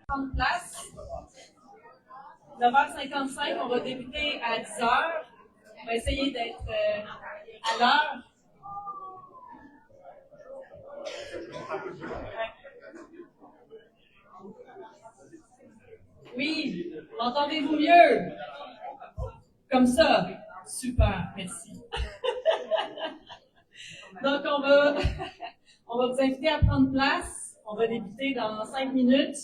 Prendre place. 9h55, on va débuter à 10h. On va essayer d'être à l'heure. Oui, entendez-vous mieux? Comme ça. Super, merci. Donc, on va vous inviter à prendre place. On va débuter dans 5 minutes.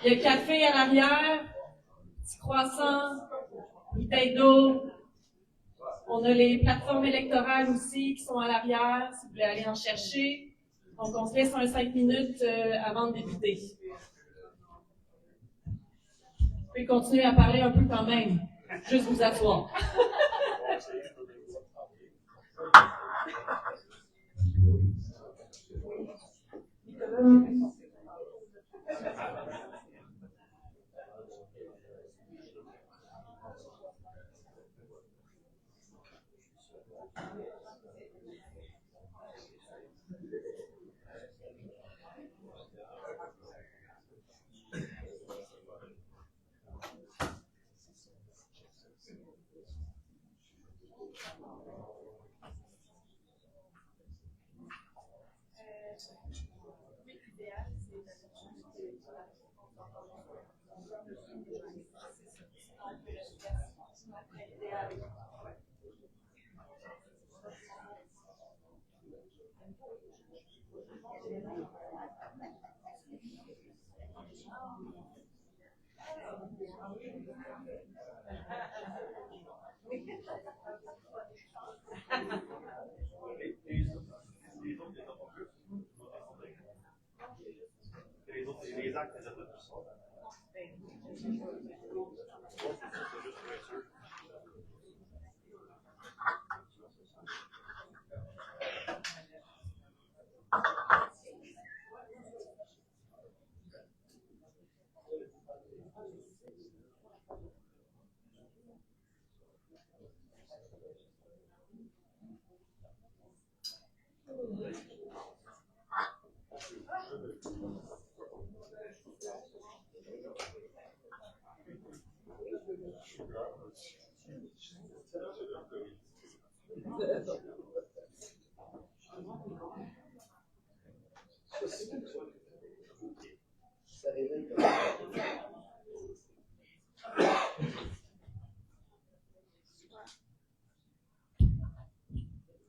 Il y a café à l'arrière, petit croissant, bouteille d'eau. On a les plateformes électorales aussi qui sont à l'arrière, si vous voulez aller en chercher. Donc, on se laisse un 5 minutes avant de débuter. Vous pouvez continuer à parler un peu quand même. Juste vous asseoir.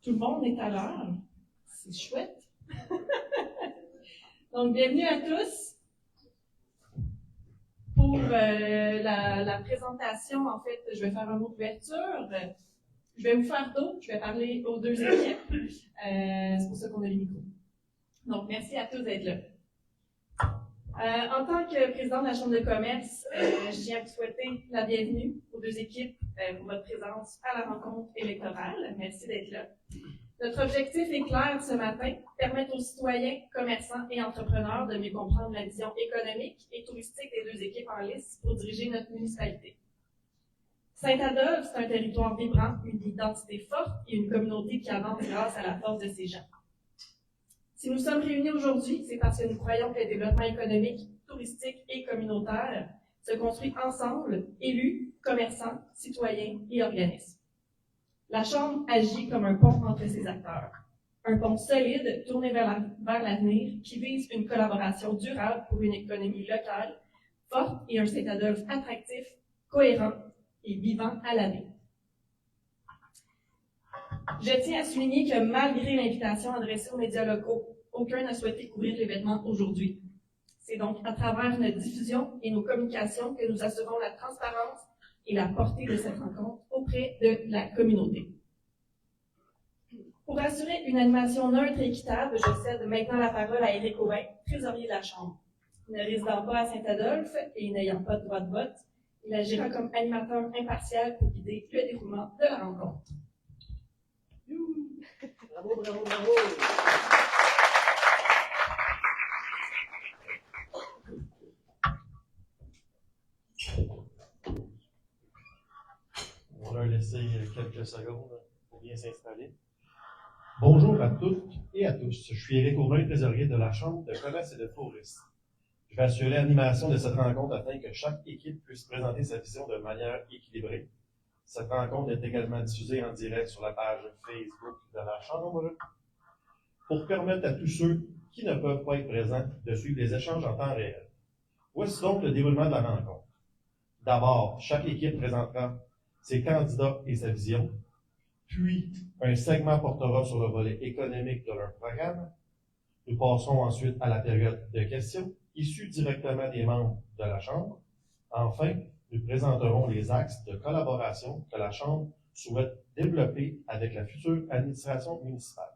Tout le monde est à l'heure. C'est chouette. Donc, bienvenue à tous pour la présentation. En fait, je vais faire un mot d'ouverture. Je vais vous faire d'autres. Je vais parler aux deux équipes. C'est pour ça qu'on a les micros. Donc, merci à tous d'être là. En tant que président de la Chambre de commerce, je tiens à vous souhaiter la bienvenue aux deux équipes pour votre présence à la rencontre électorale. Merci d'être là. Notre objectif est clair ce matin, permettre aux citoyens, commerçants et entrepreneurs de mieux comprendre la vision économique et touristique des deux équipes en lice pour diriger notre municipalité. Saint-Adolphe, c'est un territoire vibrant, une identité forte et une communauté qui avance grâce à la force de ses gens. Si nous sommes réunis aujourd'hui, c'est parce que nous croyons que le développement économique, touristique et communautaire se construit ensemble, élus, commerçants, citoyens et organismes. La Chambre agit comme un pont entre ces acteurs. Un pont solide tourné vers l'avenir qui vise une collaboration durable pour une économie locale, forte et un Saint-Adolphe attractif, cohérent et vivant à l'année. Je tiens à souligner que malgré l'invitation adressée aux médias locaux, aucun n'a souhaité couvrir l'événement aujourd'hui. C'est donc à travers notre diffusion et nos communications que nous assurons la transparence et la portée de cette rencontre auprès de la communauté. Pour assurer une animation neutre et équitable, je cède maintenant la parole à Éric Aubin, trésorier de la Chambre. Ne résidant pas à Saint-Adolphe et n'ayant pas de droit de vote, il agira comme animateur impartial pour guider le déroulement de la rencontre. Bravo, bravo, bravo! On va leur laisser quelques secondes pour bien s'installer. Bonjour à toutes et à tous. Je suis Éric Aubin, trésorier de la Chambre de commerce et de tourisme. Je vais assurer l'animation de cette rencontre afin que chaque équipe puisse présenter sa vision de manière équilibrée. Cette rencontre est également diffusée en direct sur la page Facebook de la Chambre pour permettre à tous ceux qui ne peuvent pas être présents de suivre les échanges en temps réel. Voici donc le déroulement de la rencontre. D'abord, chaque équipe présentera ses candidats et sa vision, puis un segment portera sur le volet économique de leur programme. Nous passons ensuite à la période de questions, issues directement des membres de la Chambre. Enfin, nous présenterons les axes de collaboration que la Chambre souhaite développer avec la future administration municipale.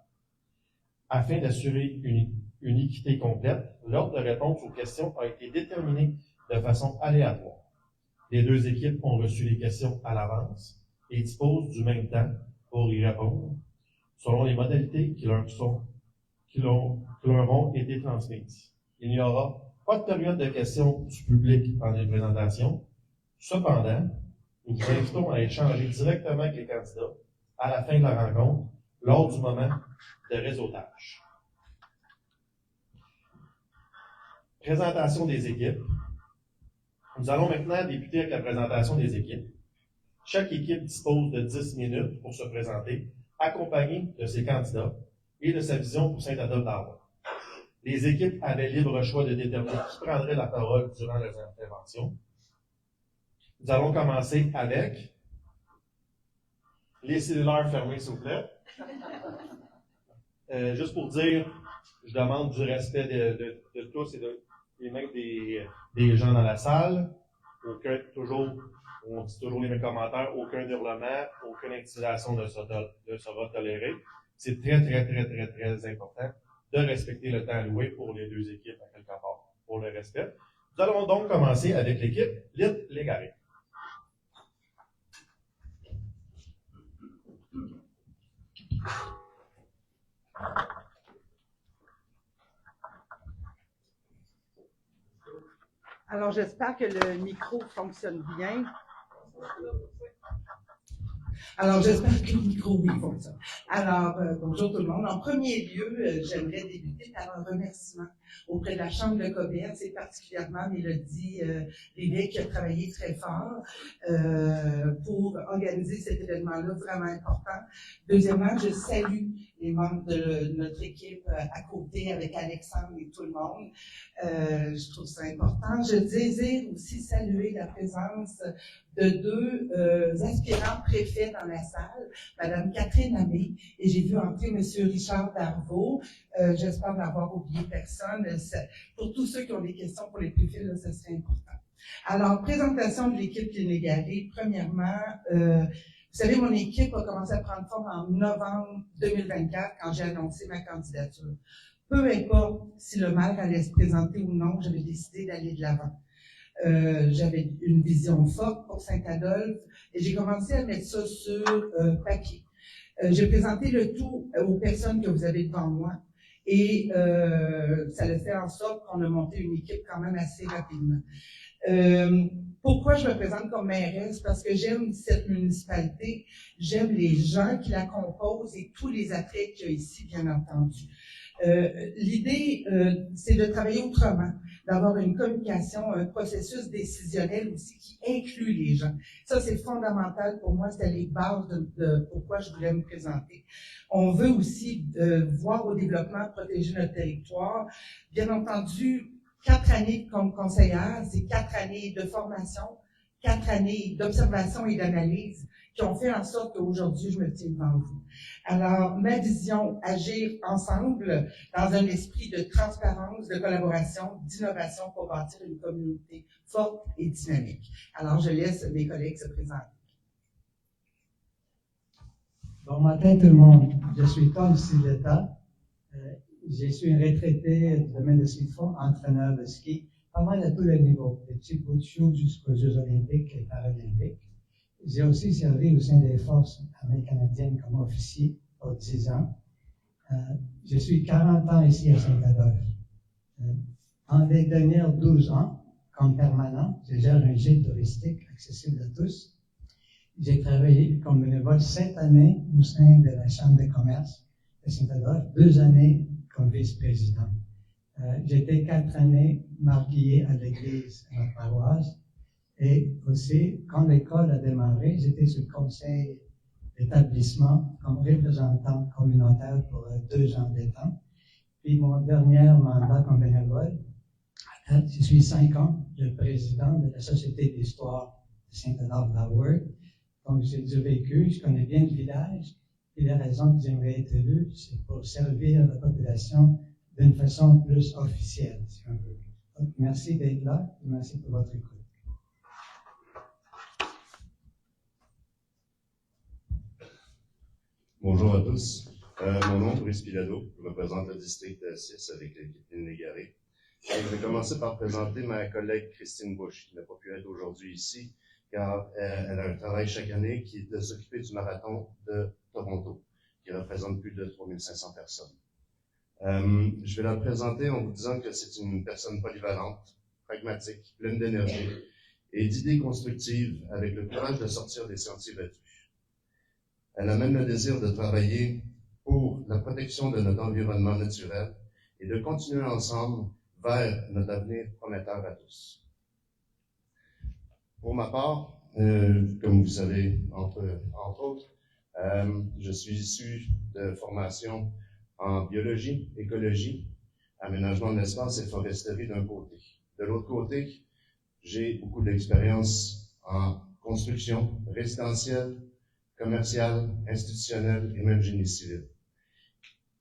Afin d'assurer une équité complète, l'ordre de réponse aux questions a été déterminé de façon aléatoire. Les deux équipes ont reçu les questions à l'avance et disposent du même temps pour y répondre, selon les modalités qui leur ont été transmises. Il n'y aura pas de période de questions du public pendant les présentations. Cependant, nous vous invitons à échanger directement avec les candidats à la fin de la rencontre, lors du moment de réseautage. Présentation des équipes. Nous allons maintenant débuter avec la présentation des équipes. Chaque équipe dispose de 10 minutes pour se présenter, accompagnée de ses candidats et de sa vision pour Saint-Adolphe-d'Arvor. Les équipes avaient libre choix de déterminer qui prendrait la parole durant leurs interventions. Nous allons commencer avec les cellulaires fermés, s'il vous plaît. Juste pour dire, je demande du respect de tous et même des gens dans la salle. On dit toujours les mêmes commentaires, aucun hurlement, aucune intimidation ne sera tolérée. C'est très, très, très, très, très important de respecter le temps alloué pour les deux équipes, à quelque part, pour le respect. Nous allons donc commencer avec l'équipe Légaré. Alors, j'espère que le micro fonctionne bien. Bonjour tout le monde. En premier lieu, j'aimerais débuter par un remerciement auprès de la Chambre de commerce et particulièrement Mélodie Rivet qui a travaillé très fort pour organiser cet événement-là vraiment important. Deuxièmement, je salue les membres de notre équipe à côté avec Alexandre et tout le monde. Je trouve ça important. Je désire aussi saluer la présence de deux aspirants préfets dans la salle, Mme Catherine Amé, et j'ai vu entrer M. Richard Darvaux. J'espère n'avoir oublié personne. Pour tous ceux qui ont des questions pour les préfets, là, ça serait important. Alors, présentation de l'équipe Légaré. Premièrement, vous savez, mon équipe a commencé à prendre forme en novembre 2024 quand j'ai annoncé ma candidature. Peu importe si le maire allait se présenter ou non, j'avais décidé d'aller de l'avant. J'avais une vision forte pour Saint-Adolphe et j'ai commencé à mettre ça sur papier. J'ai présenté le tout aux personnes que vous avez devant moi et ça a fait en sorte qu'on a monté une équipe quand même assez rapidement. Pourquoi je me présente comme mairesse? Parce que j'aime cette municipalité, j'aime les gens qui la composent et tous les attraits qu'il y a ici, bien entendu. L'idée, c'est de travailler autrement, d'avoir une communication, un processus décisionnel aussi qui inclut les gens. Ça, c'est fondamental pour moi, c'était les bases de pourquoi je voulais me présenter. On veut aussi voir au développement, protéger notre territoire. Bien entendu, 4 années comme conseillère, c'est 4 années de formation, 4 années d'observation et d'analyse qui ont fait en sorte qu'aujourd'hui, je me tiens devant vous. Alors, ma vision, agir ensemble dans un esprit de transparence, de collaboration, d'innovation pour bâtir une communauté forte et dynamique. Alors, je laisse mes collègues se présenter. Bon matin tout le monde, je suis Tom Siletta. Je suis un retraité du domaine de ski de fond, entraîneur de ski, pas mal à tous les niveaux, des petits bouts de chou jusqu'aux Jeux olympiques et paralympiques. J'ai aussi servi au sein des forces armées canadiennes comme officier pour 10 ans. Je suis 40 ans ici à Saint-Adolphe. En les dernières 12 ans, comme permanent, je gère un gîte touristique accessible à tous. J'ai travaillé comme bénévole 7 années au sein de la Chambre de commerce de Saint-Adolphe, 2 années comme vice-président. J'ai été 4 années marquillé à l'église, à la paroisse. Et aussi, quand l'école a démarré, j'étais sur le conseil d'établissement comme représentant communautaire pour 2 ans de temps. Puis mon dernier mandat comme bénévole, je suis 5 ans le président de la Société d'histoire de Saint-Adolphe-la-Word. Donc j'ai du vécu, je connais bien le village. Et la raison que j'aimerais être élu, c'est pour servir la population d'une façon plus officielle, si on veut. Donc, merci d'être là et merci pour votre écoute. Bonjour à tous. Mon nom est Brice Pilado. Je représente le district 6 avec Catherine Légaré. Je vais commencer par présenter ma collègue Christine Bush, qui n'a pas pu être aujourd'hui ici, car elle a un travail chaque année qui est de s'occuper du marathon de Toronto, qui représente plus de 3500 personnes. Je vais la présenter en vous disant que c'est une personne polyvalente, pragmatique, pleine d'énergie et d'idées constructives avec le courage de sortir des sentiers battus. Elle a même le désir de travailler pour la protection de notre environnement naturel et de continuer ensemble vers notre avenir prometteur à tous. Pour ma part, comme vous savez, entre autres, je suis issu de formation en biologie, écologie, aménagement de l'espace et foresterie d'un côté. De l'autre côté, j'ai beaucoup d'expérience en construction résidentielle, commerciale, institutionnelle et même génie civil.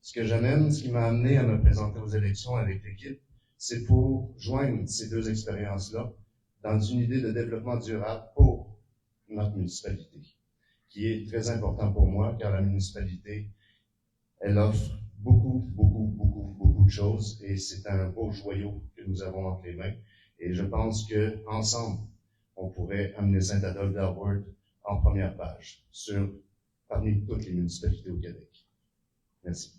Ce que j'amène, ce qui m'a amené à me présenter aux élections avec l'équipe, c'est pour joindre ces 2 expériences-là dans une idée de développement durable pour notre municipalité, qui est très important pour moi, car la municipalité, elle offre beaucoup de choses et c'est un beau joyau que nous avons entre les mains. Et je pense que ensemble, on pourrait amener Saint-Adolphe-la-Word en première page parmi toutes les municipalités au Québec. Merci.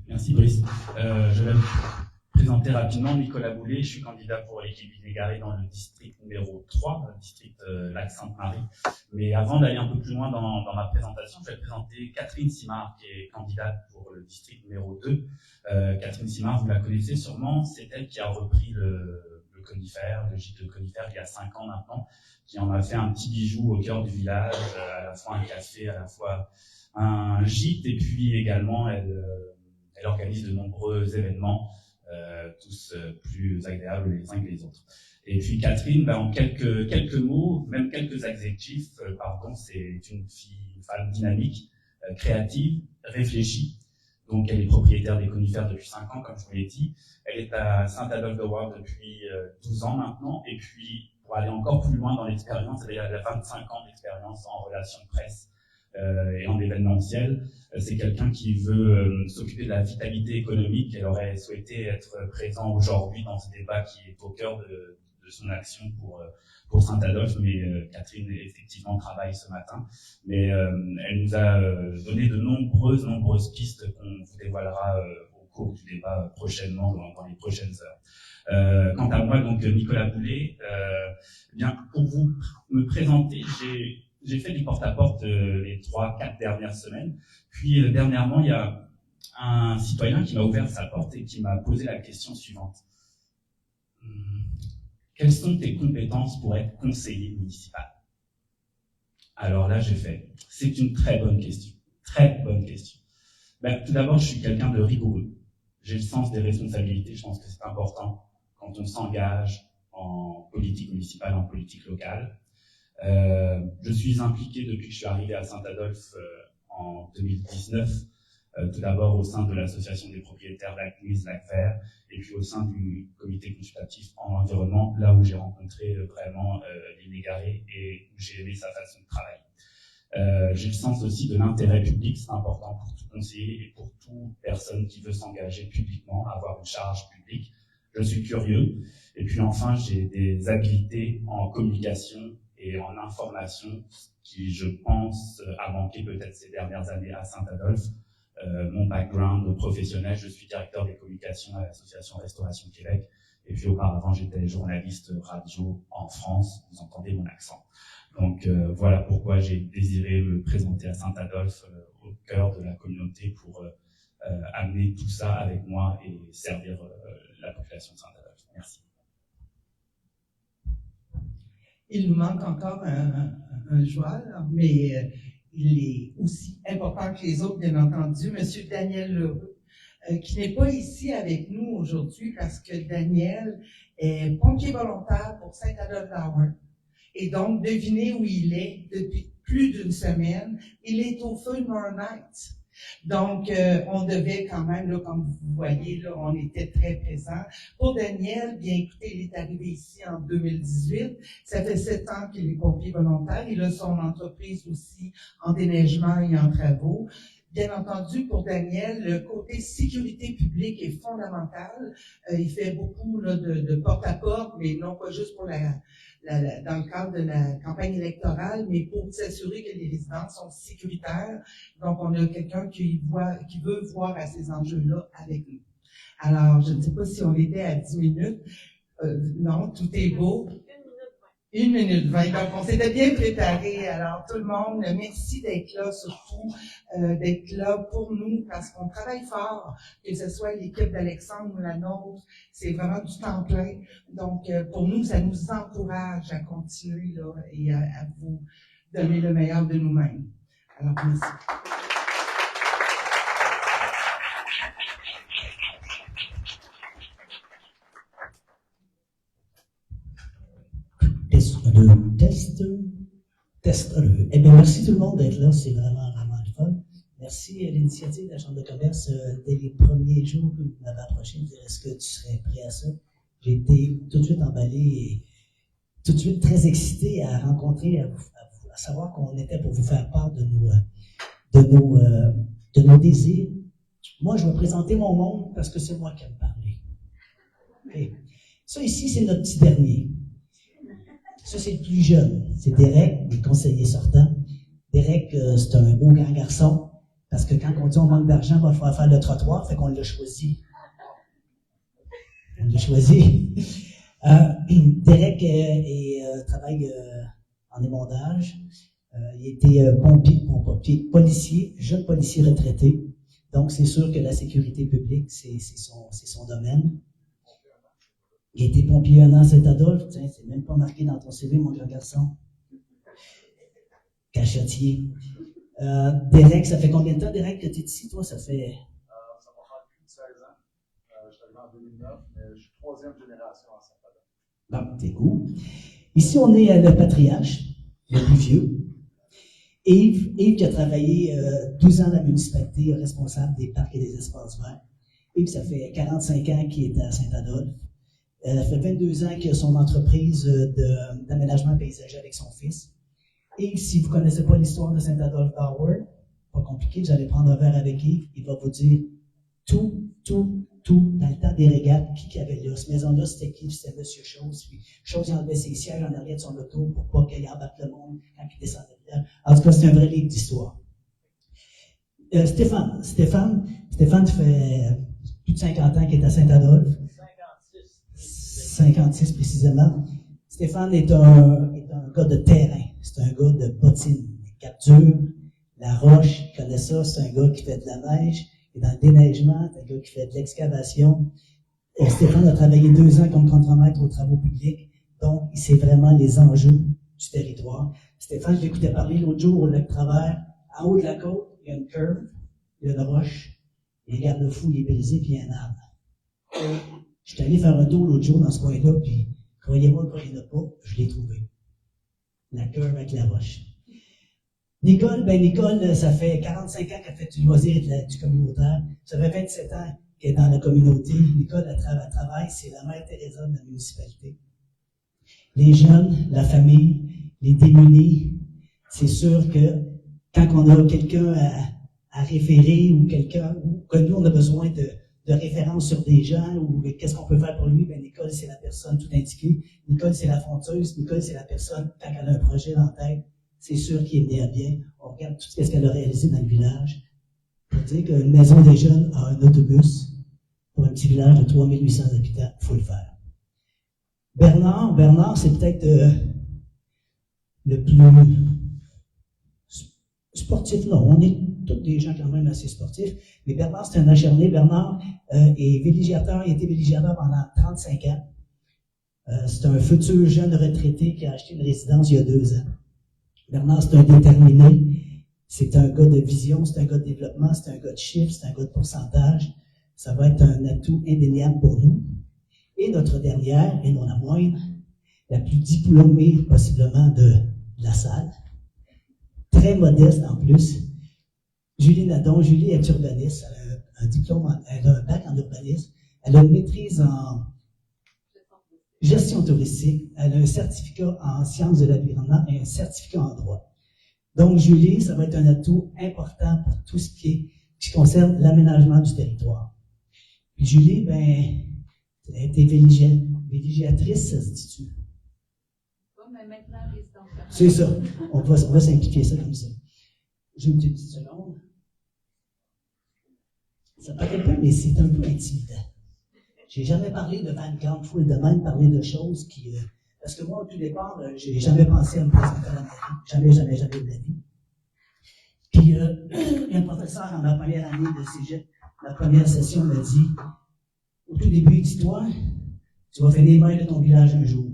Merci Brice. Je vais me présenter rapidement. Nicolas Boulet, je suis candidat pour l'équipe Légaré dans le district numéro 3, le district Lac-Sainte-Marie. Mais avant d'aller un peu plus loin dans ma présentation, je vais présenter Catherine Simard, qui est candidate pour le district numéro 2. Catherine Simard, vous la connaissez sûrement, c'est elle qui a repris le conifère, le gîte de conifère il y a 5 ans maintenant, qui en a fait un petit bijou au cœur du village, à la fois un café, à la fois un gîte, et puis également elle organise de nombreux événements, tous plus agréables les uns que les autres. Et puis Catherine, en quelques mots, même quelques adjectifs, c'est une femme dynamique, créative, réfléchie. Donc elle est propriétaire des conifères depuis 5 ans, comme je vous l'ai dit. Elle est à Saint-Adolphe-de-Ward depuis 12 ans maintenant. Et puis, pour aller encore plus loin dans l'expérience, elle a 25 ans d'expérience en relations presse et en événementiel. C'est quelqu'un qui veut s'occuper de la vitalité économique. Elle aurait souhaité être présent aujourd'hui dans ce débat qui est au cœur de son action pour Saint-Adolphe, mais Catherine effectivement travaille ce matin. Mais elle nous a donné de nombreuses pistes qu'on vous dévoilera au cours du débat prochainement, dans les prochaines heures. Quant à moi, donc Nicolas Boulet, pour vous me présenter, j'ai fait du porte-à-porte les 3-4 dernières semaines. Puis dernièrement, il y a un citoyen qui m'a ouvert sa porte et qui m'a posé la question suivante. Quelles sont tes compétences pour être conseiller municipal? Alors là, j'ai fait. C'est une très bonne question. Très bonne question. Tout d'abord, je suis quelqu'un de rigoureux. J'ai le sens des responsabilités. Je pense que c'est important quand on s'engage en politique municipale, en politique locale. Je suis impliqué depuis que je suis arrivé à Saint-Adolphe en 2019, tout d'abord au sein de l'association des propriétaires Lac-Louise, Lac-Vert, et puis au sein du comité consultatif en environnement, là où j'ai rencontré vraiment les Légaré et où j'ai aimé sa façon de travailler. J'ai le sens aussi de l'intérêt public, c'est important pour tout conseiller et pour toute personne qui veut s'engager publiquement, avoir une charge publique. Je suis curieux, et puis enfin j'ai des habiletés en communication et en information qui, je pense, a manqué peut-être ces dernières années à Saint-Adolphe. Mon background professionnel, je suis directeur des communications à l'association Restauration Québec, et puis auparavant j'étais journaliste radio en France, vous entendez mon accent. Donc voilà pourquoi j'ai désiré me présenter à Saint-Adolphe, au cœur de la communauté, pour amener tout ça avec moi et servir la population de Saint-Adolphe. Merci. Il nous manque encore un joueur, mais il est aussi important que les autres, bien entendu, M. Daniel Leroux, qui n'est pas ici avec nous aujourd'hui parce que Daniel est pompier volontaire pour Saint-Adolphe Tower. Et donc, devinez où il est depuis plus d'une semaine. Il est au feu Night. Donc, on devait quand même, là, comme vous voyez, là, on était très présents. Pour Daniel, bien écoutez, il est arrivé ici en 2018. Ça fait 7 ans qu'il est pompier volontaire. Il a son entreprise aussi en déneigement et en travaux. Bien entendu, pour Daniel, le côté sécurité publique est fondamental. Il fait beaucoup là, de porte-à-porte, mais non pas juste pour dans le cadre de la campagne électorale, mais pour s'assurer que les résidents sont sécuritaires. Donc, on a quelqu'un qui veut voir à ces enjeux-là avec nous. Alors, je ne sais pas si on était à 10 minutes. Non, tout est beau. 1 minute 20. Donc, on s'était bien préparé. Alors, tout le monde, merci d'être là, surtout d'être là pour nous, parce qu'on travaille fort, que ce soit l'équipe d'Alexandre ou la nôtre. C'est vraiment du temps plein. Donc, pour nous, ça nous encourage à continuer là, et à vous donner le meilleur de nous-mêmes. Alors, merci. Test. Eh bien, merci tout le monde d'être là, c'est vraiment le fun. Merci à l'initiative de la Chambre de commerce. Dès les premiers jours que vous m'avez approché, me dire est-ce que tu serais prêt à ça? J'ai été tout de suite emballé et tout de suite très excité à rencontrer, à savoir qu'on était pour vous faire part de nos désirs. Moi, je vais présenter mon monde parce que c'est moi qui aime parler. Okay. Ça ici, c'est notre petit dernier. Ça, c'est le plus jeune. C'est Derek, le conseiller sortant. Derek, c'est un beau grand garçon, parce que quand on dit on manque d'argent, il va falloir faire le trottoir, fait qu'on l'a choisi. Derek travaille en émondage. Il était policier, jeune policier retraité. Donc, c'est sûr que la sécurité publique, c'est son domaine. Il a été pompier 1 an à Saint-Adolphe. Tiens, c'est même pas marqué dans ton CV, mon grand garçon. Cachotier. Derek, ça fait combien de temps, Derek, que tu es ici, toi? Ça fait... Ça va faire plus de 16 ans. Je suis arrivé en 2009, mais je suis 3e génération à Saint-Adolphe. Bon, c'est cool. Ici, on est le patriarche, le plus vieux. Yves qui a travaillé 12 ans à la municipalité, responsable des parcs et des espaces verts. Yves, ça fait 45 ans qu'il est à Saint-Adolphe. Ça fait 22 ans qu'il a son entreprise d'aménagement paysager avec son fils. Et si vous ne connaissez pas l'histoire de Saint-Adolphe Tower, pas compliqué, vous allez prendre un verre avec Yves, il va vous dire tout, dans le temps des régates, qui avait là. Cette maison-là, c'était qui? C'était M. Chose. Puis Chose, il enlevait ses sièges en arrière de son auto pour pas qu'il embarque le monde quand il descendait de là. En tout cas, c'est un vrai livre d'histoire. Stéphane, ça fait plus de 50 ans qu'il est à Saint-Adolphe. 56 précisément. Stéphane est un gars de terrain. C'est un gars de bottines. Il capture la roche, il connaît ça. C'est un gars qui fait de la neige. Et dans le déneigement, c'est un gars qui fait de l'excavation. Stéphane a travaillé 2 ans comme contremaître aux travaux publics. Donc, il sait vraiment les enjeux du territoire. Stéphane, je l'écoutais parler l'autre jour au lac Travers. En haut de la côte, il y a une curve, il y a une roche. Il regarde le fou, il est brisé, puis il y a un arbre. Je suis allé faire un tour l'autre jour dans ce coin-là, puis croyez-moi qu'il n'y en a pas, je l'ai trouvé. La curve avec la roche. Nicole, ça fait 45 ans qu'elle fait du loisir et du communautaire. Ça fait 27 ans qu'elle est dans la communauté. Nicole, elle travaille, c'est la mère Teresa de la municipalité. Les jeunes, la famille, les démunis, c'est sûr que quand on a quelqu'un à référer ou quelqu'un, ou que nous on a besoin de références sur des gens ou qu'est-ce qu'on peut faire pour lui, Nicole, c'est la personne tout indiquée. Nicole, c'est la fonteuse. Nicole, c'est la personne, quand elle a un projet dans la tête, c'est sûr qu'il est mené à bien. On regarde tout ce qu'elle a réalisé dans le village. Pour dire qu'une maison des jeunes a un autobus pour un petit village de 3800 habitants, il faut le faire. Bernard, c'est peut-être le plus Sportifs, non, on est tous des gens quand même assez sportifs, mais Bernard, c'est un acharné. Bernard est villégiateur, il a été villégiateur pendant 35 ans. C'est un futur jeune retraité qui a acheté une résidence il y a 2 ans. Bernard, c'est un déterminé, c'est un gars de vision, c'est un gars de développement, c'est un gars de chiffres, c'est un gars de pourcentage. Ça va être un atout indéniable pour nous. Et notre dernière, et non la moindre, la plus diplômée possiblement de la salle, très modeste en plus, Julie Nadon. Julie est urbaniste, elle a un diplôme, elle a un bac en urbanisme, elle a une maîtrise en gestion touristique, elle a un certificat en sciences de l'environnement et un certificat en droit. Donc Julie, ça va être un atout important pour tout ce qui concerne l'aménagement du territoire. Puis Julie, ben, elle a été villégiatrice, ça se dit-tu? Mais maintenant, résidence. C'est ça. On va simplifier ça comme ça. J'ai une petite seconde. Ça paraît peu, mais c'est un peu intimidant. J'ai jamais parlé devant une grande foule de même, parler de choses qui... parce que moi, au tout départ, j'ai jamais pensé à me présenter à la mairie. Jamais de la vie. Puis, il y a un professeur en ma première année de cégep, ma première session m'a dit, au tout début, dis-toi, tu vas finir maire de ton village un jour.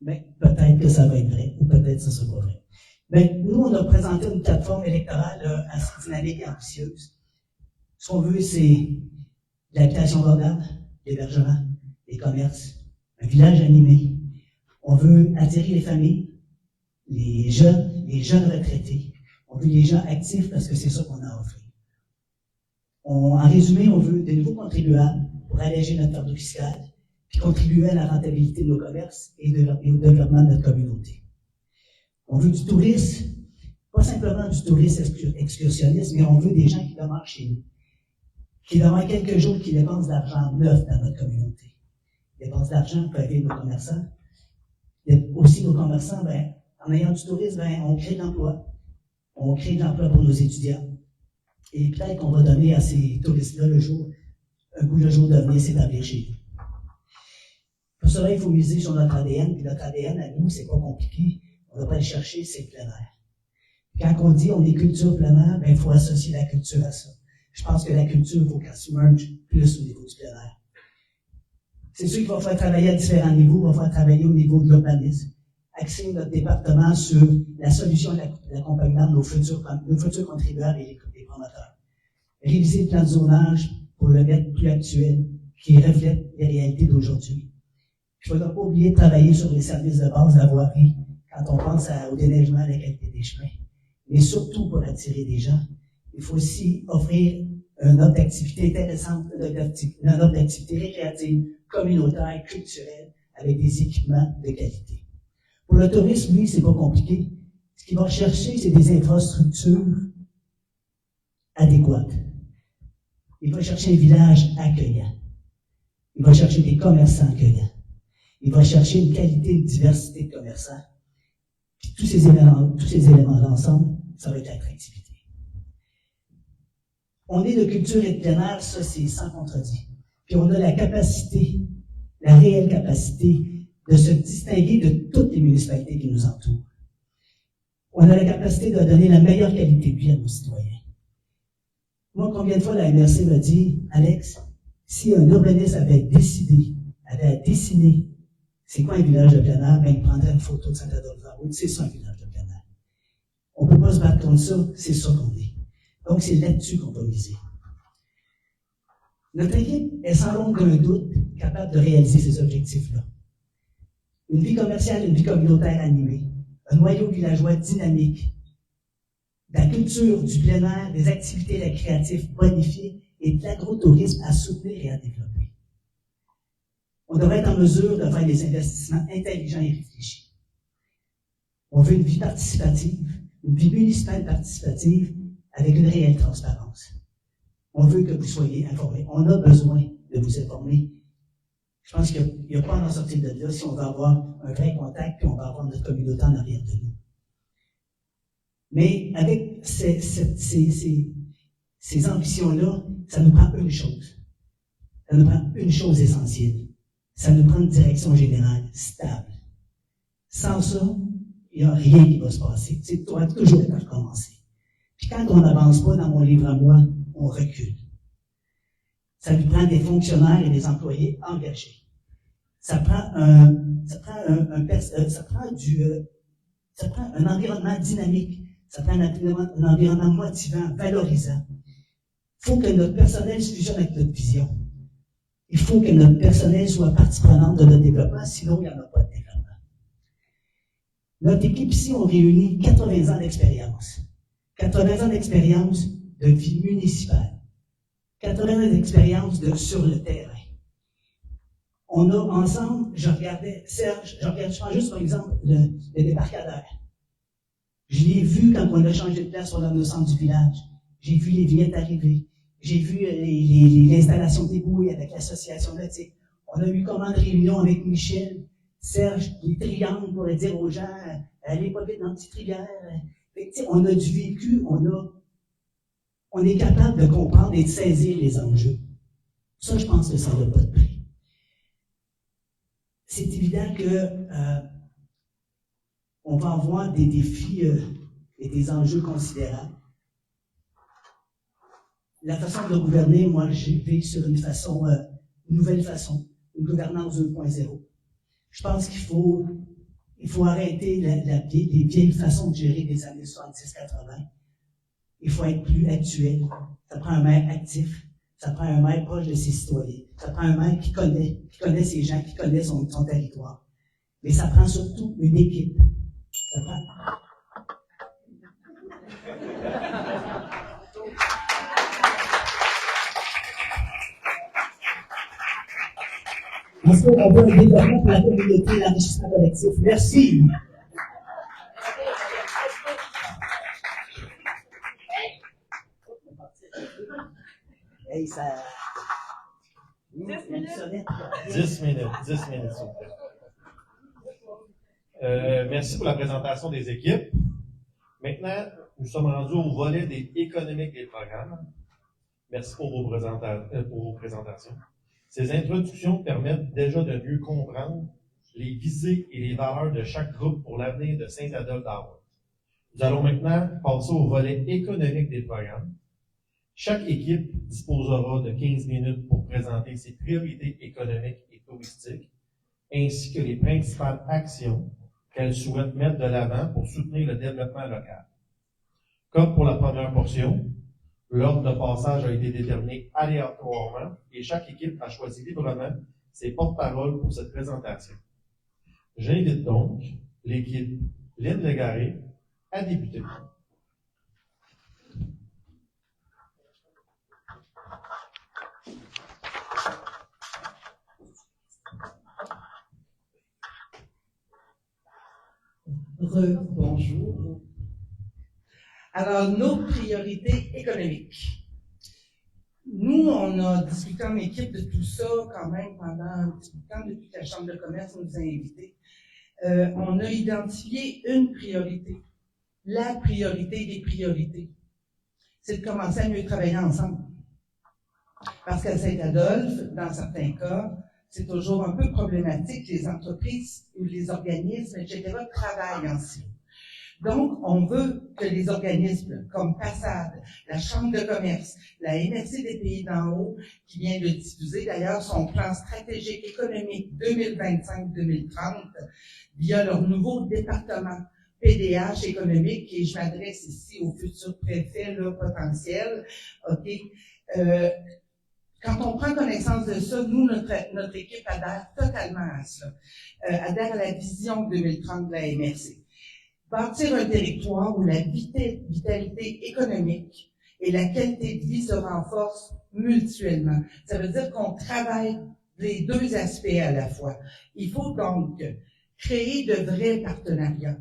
Ben, peut-être que ça va être vrai, ou peut-être que ça sera pas vrai. Ben, nous, on a présenté une plateforme électorale assez dynamique et ambitieuse. Ce qu'on veut, c'est l'habitation abordable, l'hébergement, les commerces, un village animé. On veut attirer les familles, les jeunes retraités. On veut les gens actifs parce que c'est ça qu'on a offert. En résumé, on veut de nouveaux contribuables pour alléger notre fardeau fiscal, puis contribuer à la rentabilité de nos commerces et au développement de notre communauté. On veut du tourisme, pas simplement du tourisme excursionniste, mais on veut des gens qui demeurent chez nous, qui demeurent quelques jours, qui dépensent de l'argent neuf dans notre communauté. Ils dépensent de l'argent pour aider nos commerçants. Et aussi, nos commerçants, ben, en ayant du tourisme, ben, on crée de l'emploi. On crée de l'emploi pour nos étudiants. Et peut-être qu'on va donner à ces touristes-là un goût le jour de venir s'établir chez nous. Pour cela, il faut miser sur notre ADN, puis notre ADN à nous, c'est pas compliqué. On ne va pas le chercher, c'est le plein air. Quand on dit on est culture plein air, ben, il faut associer la culture à ça. Je pense que la culture, il faut qu'elle se merge plus au niveau du plein air. C'est sûr qu'il va falloir travailler à différents niveaux, il va falloir travailler au niveau de l'urbanisme, axer notre département sur la solution et l'accompagnement de nos futurs contribuables et les promoteurs. Réviser le plan de zonage pour le mettre plus actuel, qui reflète les réalités d'aujourd'hui. Il ne faudra pas oublier de travailler sur les services de base de la voirie quand on pense au déneigement et à la qualité des chemins. Mais surtout pour attirer des gens, il faut aussi offrir une offre d'activité intéressante, une offre d'activité récréative, communautaire, culturelle, avec des équipements de qualité. Pour le tourisme, lui, c'est pas compliqué. Ce qu'il va chercher, c'est des infrastructures adéquates. Il va chercher un village accueillant. Il va chercher des commerçants accueillants. Il va chercher une qualité, une diversité de commerçants. Puis tous ces éléments ensemble, ça va être l'attractivité. On est de culture et de plein air, ça c'est sans contredit. Puis on a la capacité, la réelle capacité de se distinguer de toutes les municipalités qui nous entourent. On a la capacité de donner la meilleure qualité de vie à nos citoyens. Moi, combien de fois la MRC m'a dit, Alex, si un urbaniste avait à dessiner c'est quoi un village de plein air, ben il prendrait une photo de Saint-Adolphe-Route, c'est ça un village de plein air. On ne peut pas se battre contre ça, c'est ça qu'on est. Donc c'est là-dessus qu'on va miser. Notre équipe est sans l'ombre d'un doute capable de réaliser ces objectifs-là. Une vie commerciale, une vie communautaire animée, un noyau villageois dynamique, de la culture, du plein air, des activités récréatives bonifiées et de l'agrotourisme à soutenir et à développer. On devrait être en mesure de faire des investissements intelligents et réfléchis. On veut une vie participative, une vie municipale participative avec une réelle transparence. On veut que vous soyez informés. On a besoin de vous informer. Je pense qu'il n'y a pas à en sortir de là si on va avoir un vrai contact et on va avoir notre communauté en arrière de nous. Mais avec ces ambitions-là, ça nous prend une chose. Ça nous prend une chose essentielle. Ça nous prend une direction générale stable. Sans ça, il n'y a rien qui va se passer. Tu dois toujours être à recommencer. Puis quand on n'avance pas dans mon livre à moi, on recule. Ça lui prend des fonctionnaires et des employés engagés. Ça prend un environnement dynamique. Ça prend un environnement motivant, valorisant. Il faut que notre personnel se fusionne avec notre vision. Il faut que notre personnel soit partie prenante de notre développement, sinon il n'y en a pas de développement. Notre équipe ici, on réunit 80 ans d'expérience. 80 ans d'expérience de vie municipale. 80 ans d'expérience sur le terrain. On a ensemble, je regardais Serge, je prends juste par exemple le débarcadère. Je l'ai vu quand on a changé de place sur le centre du village. J'ai vu les vignettes arriver. J'ai vu l'installation des bouilles avec l'association nautique. On a eu combien de réunions avec Michel, Serge, les triangles pour dire aux gens, allez pas vite dans la petite rivière. On a du vécu, on est capable de comprendre et de saisir les enjeux. Ça, je pense que ça n'a pas de prix. C'est évident que on va avoir des défis et des enjeux considérables. La façon de gouverner, moi, j'ai vécu sur une nouvelle façon, une gouvernance 2.0. Je pense qu'il faut arrêter les vieilles façons de gérer des années 70-80. Il faut être plus actuel. Ça prend un maire actif. Ça prend un maire proche de ses citoyens. Ça prend un maire qui connaît ses gens, qui connaît son territoire. Mais ça prend surtout une équipe. Ça prend... Ensuite, on veut un développement pour la communauté et l'enrichissement collectif. Merci. Hey, ça... 10 minutes. 10 minutes, s'il vous plaît. Merci pour la présentation des équipes. Maintenant, nous sommes rendus au volet des économiques des programmes. Merci pour vos présentations. Ces introductions permettent déjà de mieux comprendre les visées et les valeurs de chaque groupe pour l'avenir de Saint-Adolphe-d'Arvor. Nous allons maintenant passer au volet économique des programmes. Chaque équipe disposera de 15 minutes pour présenter ses priorités économiques et touristiques, ainsi que les principales actions qu'elle souhaite mettre de l'avant pour soutenir le développement local. Comme pour la première portion, l'ordre de passage a été déterminé aléatoirement et chaque équipe a choisi librement ses porte-paroles pour cette présentation. J'invite donc l'équipe Lynn Légaré à débuter. Bonjour. Alors, nos priorités économiques. Nous, on a discuté en équipe de tout ça quand même pendant un petit bout de temps depuis que la Chambre de commerce nous a invités. On a identifié une priorité, la priorité des priorités. C'est de commencer à mieux travailler ensemble. Parce qu'à Saint-Adolphe, dans certains cas, c'est toujours un peu problématique, les entreprises ou les organismes, etc., travaillent ensemble. Donc, on veut que les organismes comme Passade, la Chambre de commerce, la MRC des Pays d'en haut, qui vient de diffuser d'ailleurs son plan stratégique économique 2025-2030 via leur nouveau département PDH économique, et je m'adresse ici au futur préfet potentiel. OK. Quand on prend connaissance de ça, nous, notre équipe adhère totalement à ça, adhère à la vision 2030 de la MRC. Bâtir un territoire où la vitalité économique et la qualité de vie se renforcent mutuellement. Ça veut dire qu'on travaille les deux aspects à la fois. Il faut donc créer de vrais partenariats,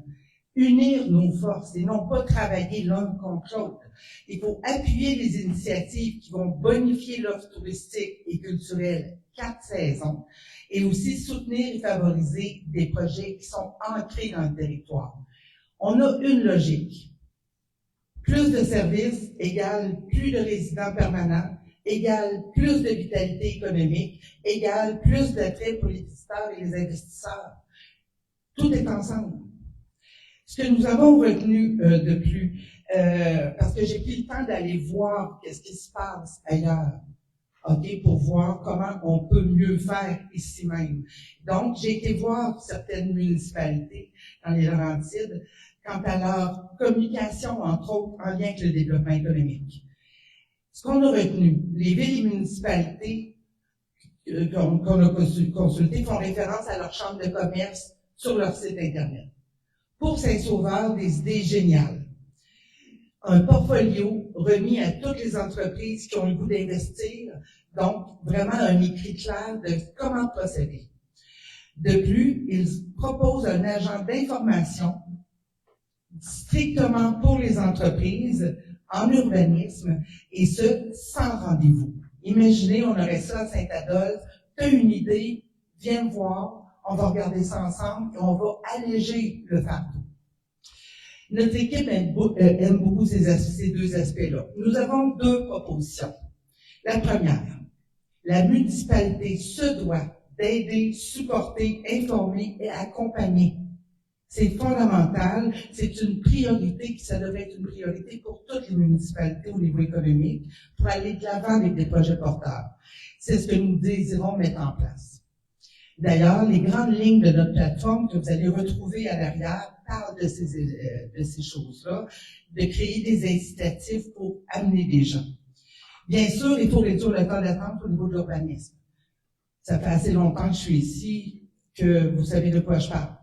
unir nos forces et non pas travailler l'un contre l'autre. Il faut appuyer les initiatives qui vont bonifier l'offre touristique et culturelle 4 saisons et aussi soutenir et favoriser des projets qui sont ancrés dans le territoire. On a une logique. Plus de services égale plus de résidents permanents, égale plus de vitalité économique, égale plus d'attrait pour les visiteurs et les investisseurs. Tout est ensemble. Ce que nous avons retenu de plus, parce que j'ai pris le temps d'aller voir qu'est-ce qui se passe ailleurs, OK, pour voir comment on peut mieux faire ici même. Donc, j'ai été voir certaines municipalités dans les Laurentides quant à leur communication, entre autres, en lien avec le développement économique. Ce qu'on a retenu, les villes et municipalités qu'on a consultées font référence à leur chambre de commerce sur leur site Internet. Pour Saint-Sauveur, des idées géniales. Un portfolio remis à toutes les entreprises qui ont le goût d'investir, donc vraiment un écrit clair de comment procéder. De plus, ils proposent un agent d'information strictement pour les entreprises en urbanisme, et ce, sans rendez-vous. Imaginez, on aurait ça à Saint-Adolphe, tu as une idée, viens me voir, on va regarder ça ensemble et on va alléger le fardeau. Notre équipe aime beaucoup ces deux aspects-là. Nous avons deux propositions. La première, la municipalité se doit d'aider, supporter, informer et accompagner. C'est fondamental, c'est une priorité, ça devrait être une priorité pour toutes les municipalités au niveau économique pour aller de l'avant avec des projets porteurs. C'est ce que nous désirons mettre en place. D'ailleurs, les grandes lignes de notre plateforme que vous allez retrouver à l'arrière parlent de ces choses-là, de créer des incitatifs pour amener des gens. Bien sûr, il faut réduire le temps d'attente au niveau de l'urbanisme. Ça fait assez longtemps que je suis ici que vous savez de quoi je parle.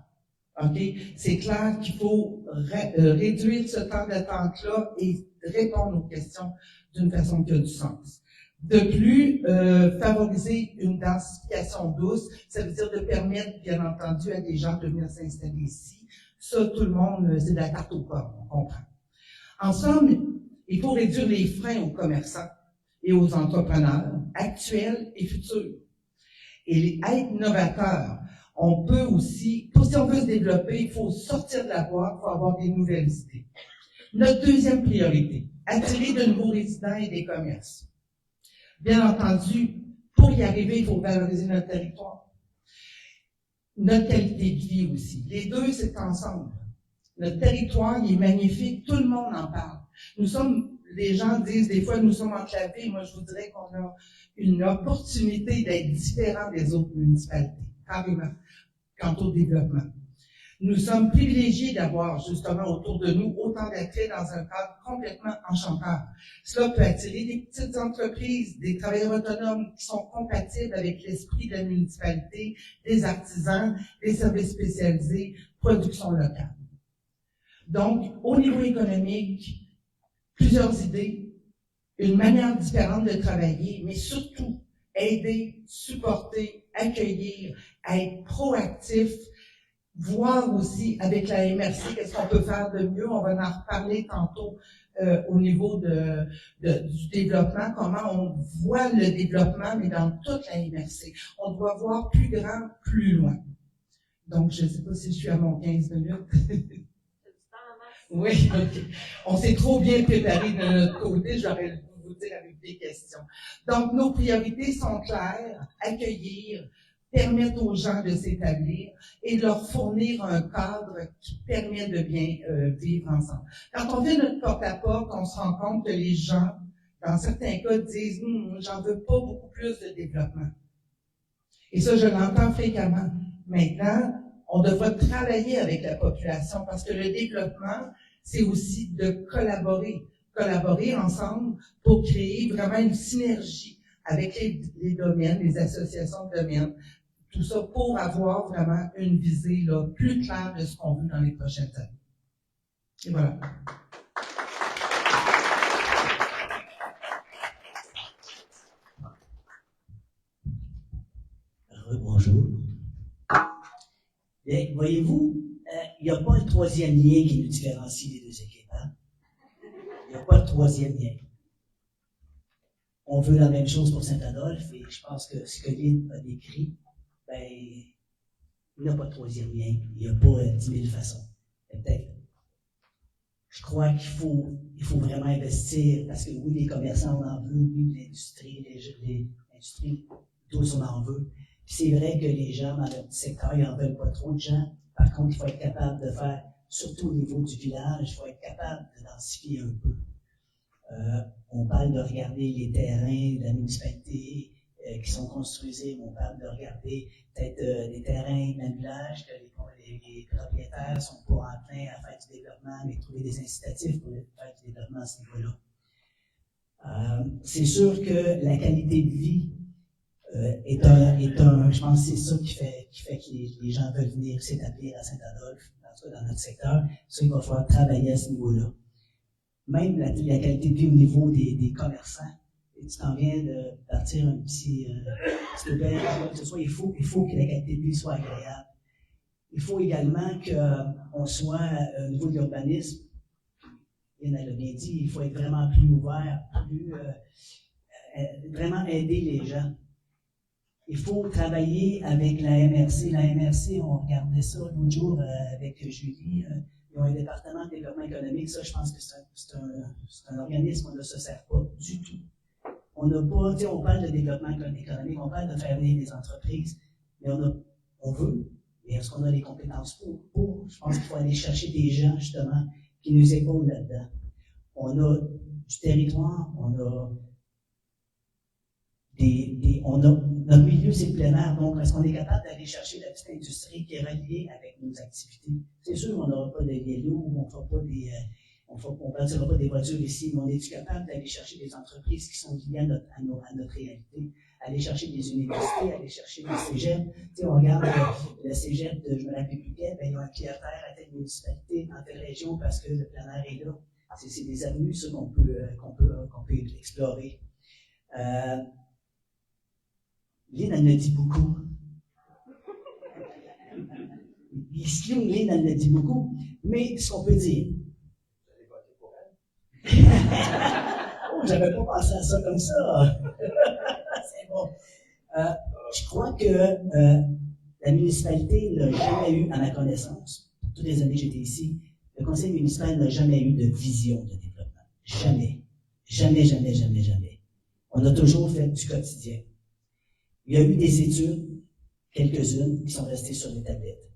Okay? C'est clair qu'il faut réduire ce temps d'attente-là et répondre aux questions d'une façon qui a du sens. De plus, favoriser une densification douce, ça veut dire de permettre, bien entendu, à des gens de venir s'installer ici. Ça, tout le monde, c'est de la carte aux pommes, on comprend. En somme, il faut réduire les freins aux commerçants et aux entrepreneurs actuels et futurs. Et être novateur. On peut aussi, si on veut se développer, il faut sortir de la boîte, il faut avoir des nouvelles idées. Notre deuxième priorité, attirer de nouveaux résidents et des commerces. Bien entendu, pour y arriver, il faut valoriser notre territoire. Notre qualité de vie aussi. Les deux, c'est ensemble. Notre territoire, il est magnifique, tout le monde en parle. Les gens disent des fois, nous sommes enclavés. Moi, je vous dirais qu'on a une opportunité d'être différent des autres municipalités, carrément, quant au développement. Nous sommes privilégiés d'avoir justement autour de nous autant d'attraits dans un cadre complètement enchanteur. Cela peut attirer des petites entreprises, des travailleurs autonomes qui sont compatibles avec l'esprit de la municipalité, des artisans, des services spécialisés, production locale. Donc, au niveau économique, plusieurs idées, une manière différente de travailler, mais surtout aider, supporter, accueillir, être proactif, voir aussi avec la MRC qu'est-ce qu'on peut faire de mieux. On va en reparler tantôt au niveau du développement, comment on voit le développement, mais dans toute la MRC. On doit voir plus grand, plus loin. Donc, je ne sais pas si je suis à mon 15 minutes. Oui, OK. On s'est trop bien préparé de notre côté, j'aurais vous dire avec des questions. Donc, nos priorités sont claires, accueillir, permettre aux gens de s'établir et de leur fournir un cadre qui permet de bien vivre ensemble. Quand on fait notre porte-à-porte, on se rend compte que les gens, dans certains cas, disent « j'en veux pas beaucoup plus de développement ». Et ça, je l'entends fréquemment. Maintenant, on devra travailler avec la population parce que le développement, c'est aussi de collaborer ensemble pour créer vraiment une synergie avec les domaines, les associations de domaines. Tout ça pour avoir vraiment une visée là, plus claire de ce qu'on veut dans les prochaines années. Et voilà. Bonjour. Bien, voyez-vous, il n'y a pas un troisième lien qui nous différencie des deux équipes. Hein? Il n'y a pas de troisième lien. On veut la même chose pour Saint-Adolphe et je pense que ce que Lynn a décrit, ben, il n'y a pas de troisième lien. Il n'y a pas 10 000 façons. Peut-être. Je crois qu'il faut vraiment investir parce que oui, les commerçants, on en veut, oui, l'industrie, l'industrie, tous on en veut. Puis c'est vrai que les gens dans le secteur, ils n'en veulent pas trop de gens. Par contre, il faut être capable de faire surtout au niveau du village, il faut être capable de densifier un peu. On parle de regarder les terrains de la municipalité qui sont construisés, on parle de regarder peut-être des terrains dans le village que les propriétaires sont pas enclins à faire du développement, mais trouver des incitatifs pour faire du développement à ce niveau-là. C'est sûr que la qualité de vie je pense que c'est ça qui fait que les gens veulent venir s'établir à Saint-Adolphe, dans notre secteur. Ça, il va falloir travailler à ce niveau-là. Même la qualité de vie au niveau des commerçants. Et tu t'en viens de partir un petit auberge, quoi que ce soit, il faut que la qualité de vie soit agréable. Il faut également qu'on soit au niveau de l'urbanisme. Yann l'a bien dit, il faut être vraiment plus ouvert, vraiment aider les gens. Il faut travailler avec la MRC. La MRC, on regardait ça l'autre jour avec Julie. Ils ont un département de développement économique. Ça, je pense que c'est un organisme qu'on ne se sert pas du tout. On n'a pas, on parle de développement économique, on parle de faire venir des entreprises, mais on veut, mais est-ce qu'on a les compétences pour? Je pense qu'il faut aller chercher des gens, justement, qui nous épaulent là-dedans. On a du territoire, on a notre milieu, c'est le plein air, donc est-ce qu'on est capable d'aller chercher la petite industrie qui est reliée avec nos activités? C'est sûr, on n'aura pas de vélos, on ne bâtira pas des voitures ici, mais on est capable d'aller chercher des entreprises qui sont liées à notre réalité, aller chercher des universités, aller chercher des cégeps. On regarde le cégep de, je me rappelle plus quel, ils ont un pied à terre à telle municipalité, dans telle région, parce que le plein air est là. C'est des avenues, ça, qu'on peut explorer. Lynn, elle me dit beaucoup. Lynn, elle me dit beaucoup. Mais ce qu'on peut dire. Oh, j'avais pas pensé à ça comme ça. C'est bon. Je crois que la municipalité n'a jamais eu, à ma connaissance, toutes les années que j'étais ici, le conseil municipal n'a jamais eu de vision de développement. Jamais. Jamais, jamais, jamais, jamais. On a toujours fait du quotidien. Il y a eu des études, quelques-unes, qui sont restées sur les tablettes.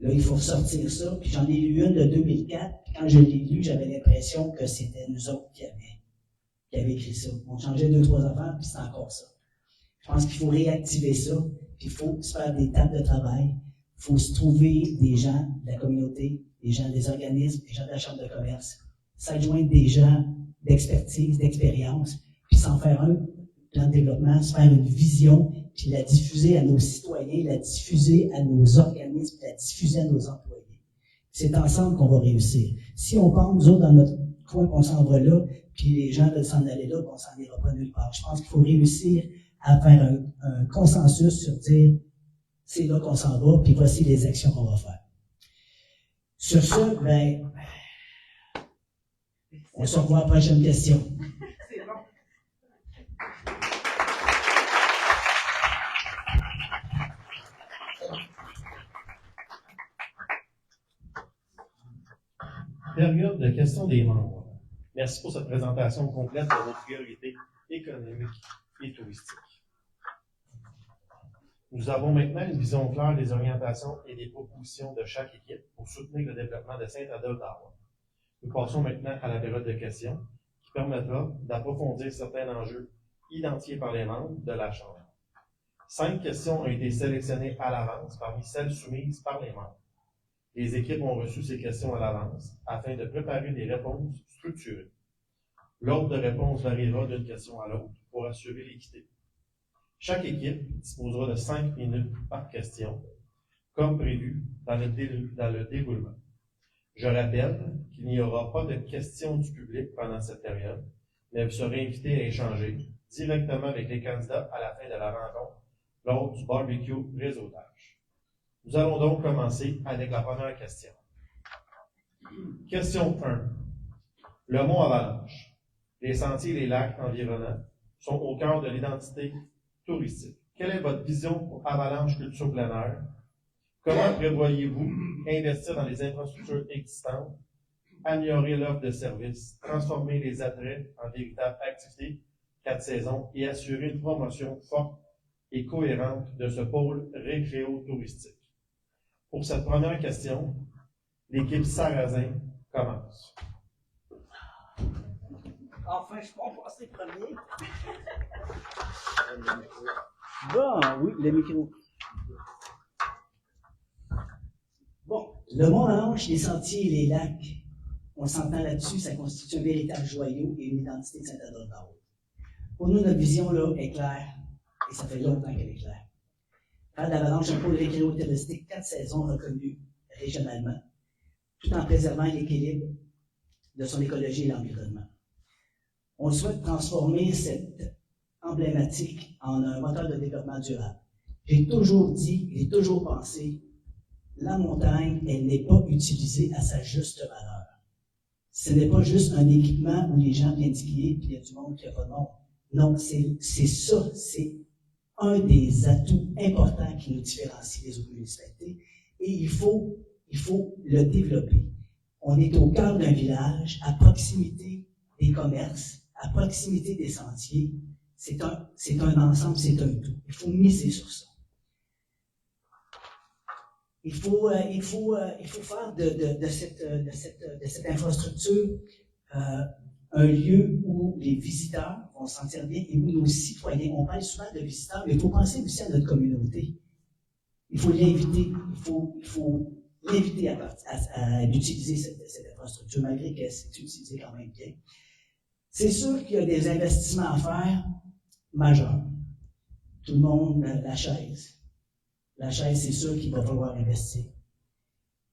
Là, il faut ressortir ça, puis j'en ai lu une de 2004, puis quand je l'ai lu, j'avais l'impression que c'était nous autres qui avions écrit ça. On changeait 2-3 affaires, puis c'est encore ça. Je pense qu'il faut réactiver ça, puis il faut se faire des tables de travail, il faut se trouver des gens de la communauté, des gens des organismes, des gens de la chambre de commerce, s'adjoindre des gens d'expertise, d'expérience, puis s'en faire un plan de développement, se faire une vision, puis la diffuser à nos citoyens, la diffuser à nos organismes, la diffuser à nos employés. C'est ensemble qu'on va réussir. Si on pense, nous autres, dans notre coin, qu'on s'en va là, puis les gens veulent s'en aller là, on s'en ira pas nulle part. Je pense qu'il faut réussir à faire un consensus sur dire, c'est là qu'on s'en va, puis voici les actions qu'on va faire. Sur ce, ben, on se revoit à la prochaine question. Période de questions des membres. Merci pour cette présentation complète de vos priorités économiques et touristiques. Nous avons maintenant une vision claire des orientations et des propositions de chaque équipe pour soutenir le développement de Saint-Adolphe-d'Arrois. Nous passons maintenant à la période de questions qui permettra d'approfondir certains enjeux identifiés par les membres de la Chambre. 5 questions ont été sélectionnées à l'avance parmi celles soumises par les membres. Les équipes ont reçu ces questions à l'avance afin de préparer des réponses structurées. L'ordre de réponse variera d'une question à l'autre pour assurer l'équité. Chaque équipe disposera de 5 minutes par question, comme prévu dans le déroulement. Je rappelle qu'il n'y aura pas de questions du public pendant cette période, mais vous serez invités à échanger directement avec les candidats à la fin de la rencontre lors du barbecue réseautage. Nous allons donc commencer avec la première question. Question 1. Le mont Avalanche. Les sentiers et les lacs environnants sont au cœur de l'identité touristique. Quelle est votre vision pour Avalanche Culture plein air? Comment prévoyez-vous investir dans les infrastructures existantes, améliorer l'offre de services, transformer les attraits en véritables activités 4 saisons et assurer une promotion forte et cohérente de ce pôle récréo-touristique? Pour cette première question, L'équipe Sarrazin commence. Enfin, je peux en passer premier. Bon, oui, le micro. Bon, le Mont-Ange, les sentiers et les lacs, on s'entend là-dessus, ça constitue un véritable joyau et une identité de Saint-Adolphe-d'Haute. Pour nous, notre vision là est claire, et ça fait longtemps qu'elle est claire. Faire d'Avalanche un pôle récréo-touristique 4 saisons reconnues régionalement, tout en préservant l'équilibre de son écologie et l'environnement. On souhaite transformer cette emblématique en un moteur de développement durable. J'ai toujours dit, j'ai toujours pensé, la montagne, elle n'est pas utilisée à sa juste valeur. Ce n'est pas juste un équipement où les gens viennent skier et il y a du monde qui n'a pas de monde. Non, c'est ça, c'est un des atouts importants qui nous différencie des autres municipalités et il faut le développer. On est au cœur d'un village, à proximité des commerces, à proximité des sentiers. C'est un ensemble, c'est un tout. Il faut miser sur ça. Il faut faire de cette infrastructure un lieu où les visiteurs vont se sentir bien et où nos citoyens, on parle souvent de visiteurs, mais il faut penser aussi à notre communauté. Il faut l'inviter, il faut l'inviter à utiliser cette infrastructure, malgré qu'elle s'est utilisée quand même bien. C'est sûr qu'il y a des investissements à faire majeurs. Tout le monde, la chaise. La chaise, c'est sûr qu'il va falloir investir.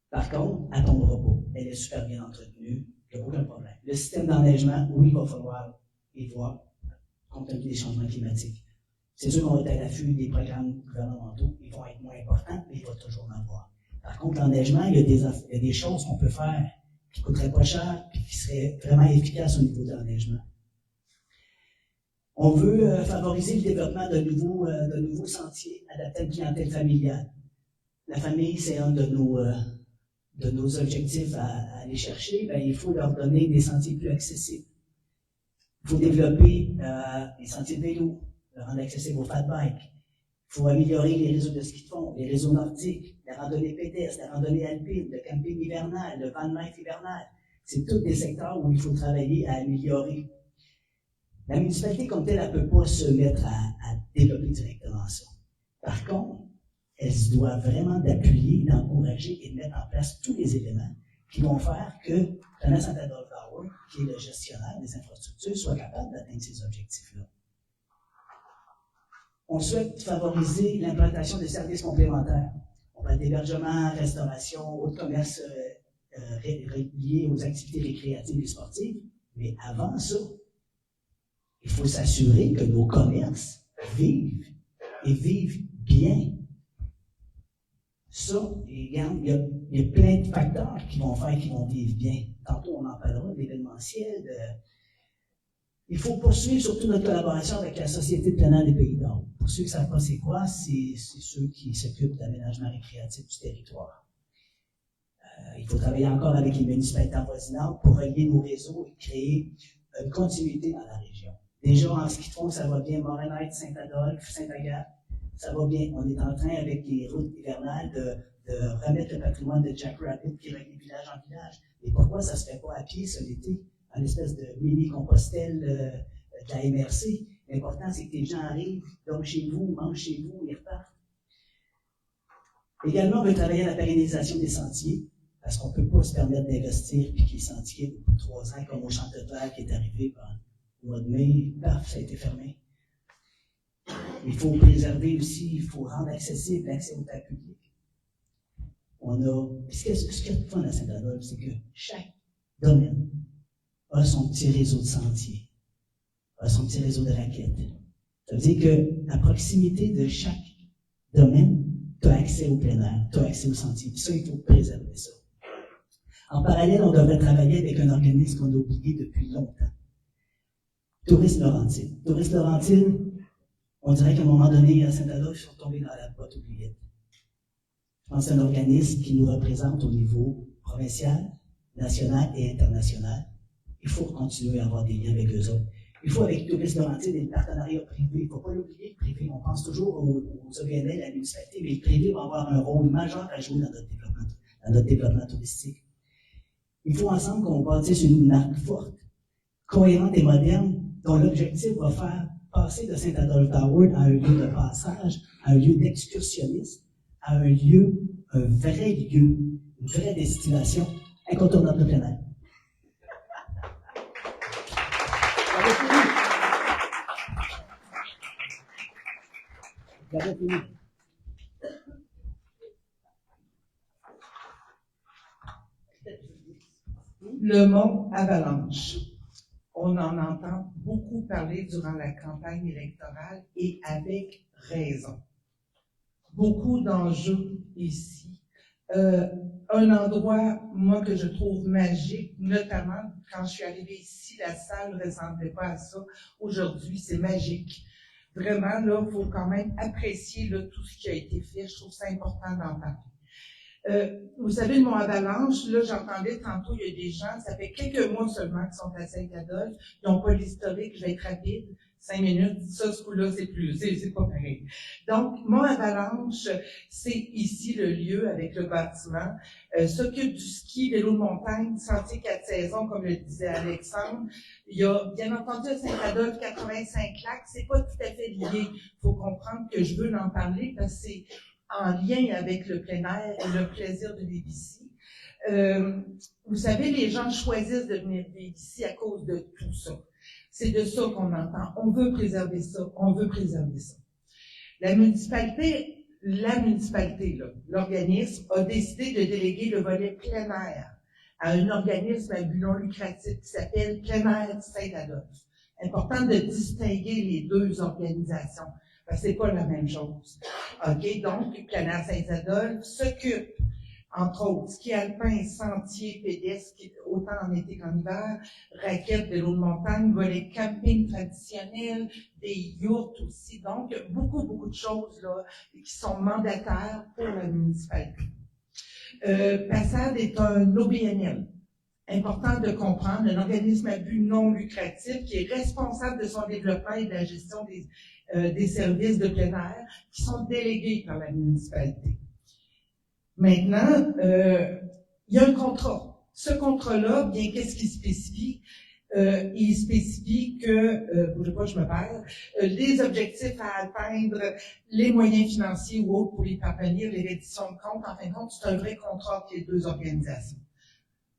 Par contre, elle ne tombera pas. Elle est super bien entretenue. Il n'y a aucun problème. Le système d'enneigement, oui, il va falloir y voir, compte tenu des changements climatiques. C'est sûr qu'on va être à l'affût des programmes gouvernementaux. Ils vont être moins importants, mais il va toujours en avoir. Par contre, l'enneigement, il y a des choses qu'on peut faire qui ne coûteraient pas cher et qui seraient vraiment efficaces au niveau de l'enneigement. On veut favoriser le développement de nouveaux sentiers adaptés à une clientèle familiale. La famille, c'est un de nos objectifs à aller chercher. Ben, il faut leur donner des sentiers plus accessibles. Il faut développer les sentiers de vélo, les rendre accessibles aux fat bikes. Il faut améliorer les réseaux de ski de fond, les réseaux nordiques, la randonnée pédestre, la randonnée alpine, le camping hivernal, le van life hivernal. C'est tous des secteurs où il faut travailler à améliorer. La municipalité comme telle, elle ne peut pas se mettre à développer directement ça. Par contre, elle se doit vraiment d'appuyer, d'encourager et de mettre en place tous les éléments qui vont faire que Thomas Saint-Adolphe-d'Haute, qui est le gestionnaire des infrastructures, soit capable d'atteindre ces objectifs-là. On souhaite favoriser l'implantation de services complémentaires. On parle d'hébergement, restauration, autres commerces liés aux activités récréatives et sportives. Mais avant ça, il faut s'assurer que nos commerces vivent et vivent bien. Ça, il y a plein de facteurs qui vont faire qu'ils vont vivre bien. Tantôt, on en parlera, l'événementiel. Il faut poursuivre surtout notre collaboration avec la Société de plein air des Pays d'Or. Pour ceux qui ne savent pas c'est quoi, c'est ceux qui s'occupent de l'aménagement récréatif du territoire. Il faut travailler encore avec les municipalités avoisinantes pour relier nos réseaux et créer une continuité dans la région. Déjà, en ski de fond, ça va bien. Morinette, Saint-Adolphe, Saint-Agathe, ça va bien. On est en train, avec les routes hivernales, de remettre le patrimoine de Jack Rabbit qui relie village en village. Et pourquoi ça ne se fait pas à pied cet été, en espèce de mini-compostelle de la MRC? L'important, c'est que les gens arrivent, dorment chez vous, mangent chez vous, ils repartent. Également, on veut travailler à la pérennisation des sentiers, parce qu'on ne peut pas se permettre d'investir puis que les sentiers, depuis 3 ans, comme au Champ de Terre qui est arrivé au mois de mai, paf, ça a été fermé. Il faut préserver aussi, il faut rendre accessible l'accès au terre public. Ce qui est fun à Saint-Adolphe, c'est que chaque domaine a son petit réseau de sentiers, a son petit réseau de raquettes. Ça veut dire qu'à proximité de chaque domaine, tu as accès au plein air, tu as accès aux sentiers. Puis ça, il faut préserver ça. En parallèle, on devrait travailler avec un organisme qu'on a oublié depuis longtemps. Tourisme Laurentide. Tourisme Laurentide, on dirait qu'à un moment donné, à Saint-Adolphe, ils sont tombés dans la boîte oubliette. Je pense que c'est un organisme qui nous représente au niveau provincial, national et international. Il faut continuer à avoir des liens avec eux autres. Il faut, avec Tourisme Laurentide et le partenariat privé, il ne faut pas l'oublier, le privé. On pense toujours aux OBNL, à la municipalité, mais le privé va avoir un rôle majeur à jouer dans notre développement touristique. Il faut ensemble qu'on bâtisse une marque forte, cohérente et moderne, dont l'objectif va faire passer de Saint-Adolphe Tower à un lieu de passage, à un lieu d'excursionnisme, à un vrai lieu, une vraie destination incontournable de plein air. J'avais fini. Le mont Avalanche. On en entend beaucoup parler durant la campagne électorale et avec raison. Beaucoup d'enjeux ici. Un endroit, moi, que je trouve magique, notamment quand je suis arrivée ici, la salle ne ressemblait pas à ça. Aujourd'hui, c'est magique. Vraiment, là, il faut quand même apprécier là, tout ce qui a été fait. Je trouve ça important d'en parler. Vous savez, le Mont Avalanche, là, j'entendais tantôt, il y a des gens, ça fait quelques mois seulement qu'ils sont à Saint-Adolphe, ils n'ont pas l'historique, je vais être rapide, 5 minutes, ça, ce coup-là, c'est pas pareil. Donc, Mont Avalanche, c'est ici le lieu avec le bâtiment, s'occupe du ski, vélo de montagne, sentier 4 saisons, comme le disait Alexandre. Il y a, bien entendu, à Saint-Adolphe, 85 lacs, c'est pas tout à fait lié. Il faut comprendre que je veux en parler parce que c'est en lien avec le plein air et le plaisir de vivre ici. Vous savez, les gens choisissent de venir vivre ici à cause de tout ça. C'est de ça qu'on entend. On veut préserver ça. On veut préserver ça. La municipalité, l'organisme, a décidé de déléguer le volet plein air à un organisme à but non lucratif qui s'appelle Plein Air Saint-Adolphe. Important de distinguer les deux organisations, parce que c'est pas la même chose. OK? Donc, Plein Air Saint-Adolphe s'occupe, entre autres, ski alpin, sentier, pédestre, autant en été qu'en hiver, raquettes, vélo de montagne, volet camping traditionnel, des yachts aussi. Donc, beaucoup de choses là qui sont mandataires pour la municipalité. Passade est un OBNL. Important de comprendre, un organisme à but non lucratif qui est responsable de son développement et de la gestion des services de plein air qui sont délégués par la municipalité. Maintenant, il y a un contrat. Ce contrat-là, bien, qu'est-ce qu'il spécifie? Il spécifie que, bougez pas, je me perds, les objectifs à atteindre, les moyens financiers ou autres pour y parvenir, les redditions de comptes, en fin de compte, c'est un vrai contrat entre les deux organisations.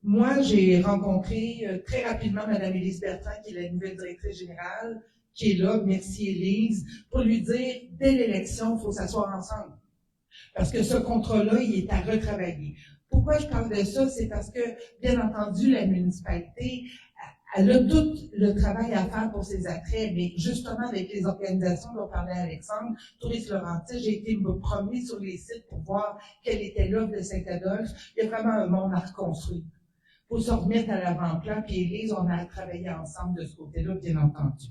Moi, j'ai rencontré très rapidement Mme Élise Bertrand, qui est la nouvelle directrice générale, qui est là, merci Élise, pour lui dire, dès l'élection, il faut s'asseoir ensemble. Parce que ce contrat-là, il est à retravailler. Pourquoi je parle de ça? C'est parce que, bien entendu, la municipalité, elle a tout le travail à faire pour ses attraits, mais justement, avec les organisations dont parlait Alexandre, Tourisme Laurentide, j'ai été me promener sur les sites pour voir quelle était l'offre de Saint-Adolphe. Il y a vraiment un monde à reconstruire. Il faut se remettre à l'avant-plan, puis Élise, on a travaillé ensemble de ce côté-là, bien entendu.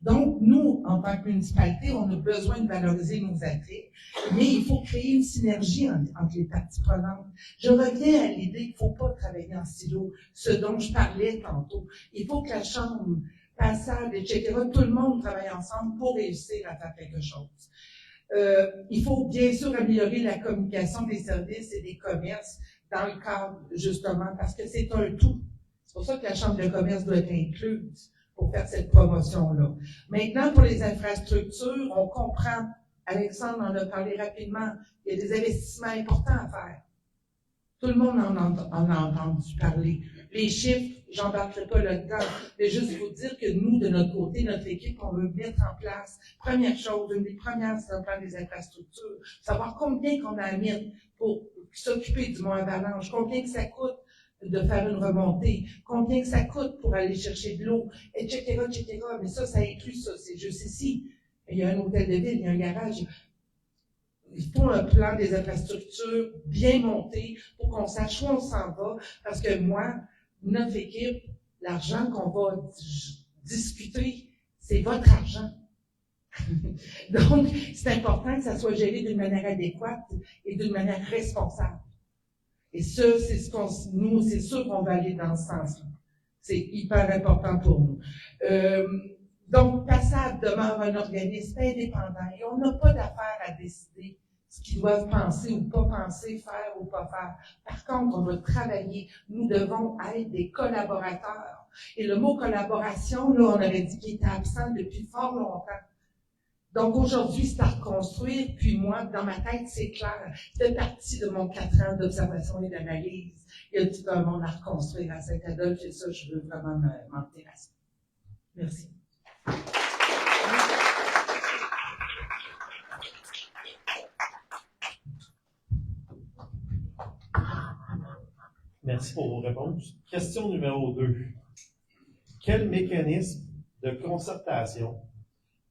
Donc, nous, en tant que municipalité, on a besoin de valoriser nos attraits, mais il faut créer une synergie entre les parties prenantes. Je reviens à l'idée qu'il ne faut pas travailler en silo, ce dont je parlais tantôt. Il faut que la Chambre, Passade, etc., tout le monde travaille ensemble pour réussir à faire quelque chose. Il faut bien sûr améliorer la communication des services et des commerces dans le cadre, justement, parce que c'est un tout. C'est pour ça que la Chambre de commerce doit être incluse pour faire cette promotion-là. Maintenant, pour les infrastructures, on comprend, Alexandre en a parlé rapidement, il y a des investissements importants à faire. Tout le monde en a entendu parler. Les chiffres, j'embarquerai pas là-dedans, mais juste vous dire que nous, de notre côté, notre équipe, on veut mettre en place, première chose, une des premières, c'est le plan des infrastructures, savoir combien qu'on a à mettre pour s'occuper du Mont Avalanche, combien que ça coûte de faire une remontée, combien que ça coûte pour aller chercher de l'eau, etc., etc. Mais ça inclut ça. C'est juste ici. Il y a un hôtel de ville, il y a un garage. Il faut un plan des infrastructures bien monté pour qu'on sache où on s'en va. Parce que moi, notre équipe, l'argent qu'on va discuter, c'est votre argent. Donc, c'est important que ça soit géré d'une manière adéquate et d'une manière responsable. Et ça, c'est nous, c'est sûr qu'on va aller dans ce sens-là. C'est hyper important pour nous. Donc, Passade demeure un organisme indépendant et on n'a pas d'affaire à décider ce qu'ils doivent penser ou pas penser, faire ou pas faire. Par contre, on doit travailler. Nous devons être des collaborateurs. Et le mot collaboration, là, on aurait dit qu'il était absent depuis fort longtemps. Donc aujourd'hui, c'est à reconstruire, puis moi, dans ma tête, c'est clair. C'est partie de mon 4 ans d'observation et d'analyse. Il y a tout un monde à reconstruire à Saint-Adolphe, et ça, je veux vraiment m'en terrasser. Merci. Merci pour vos réponses. Question numéro 2. Quel mécanisme de concertation,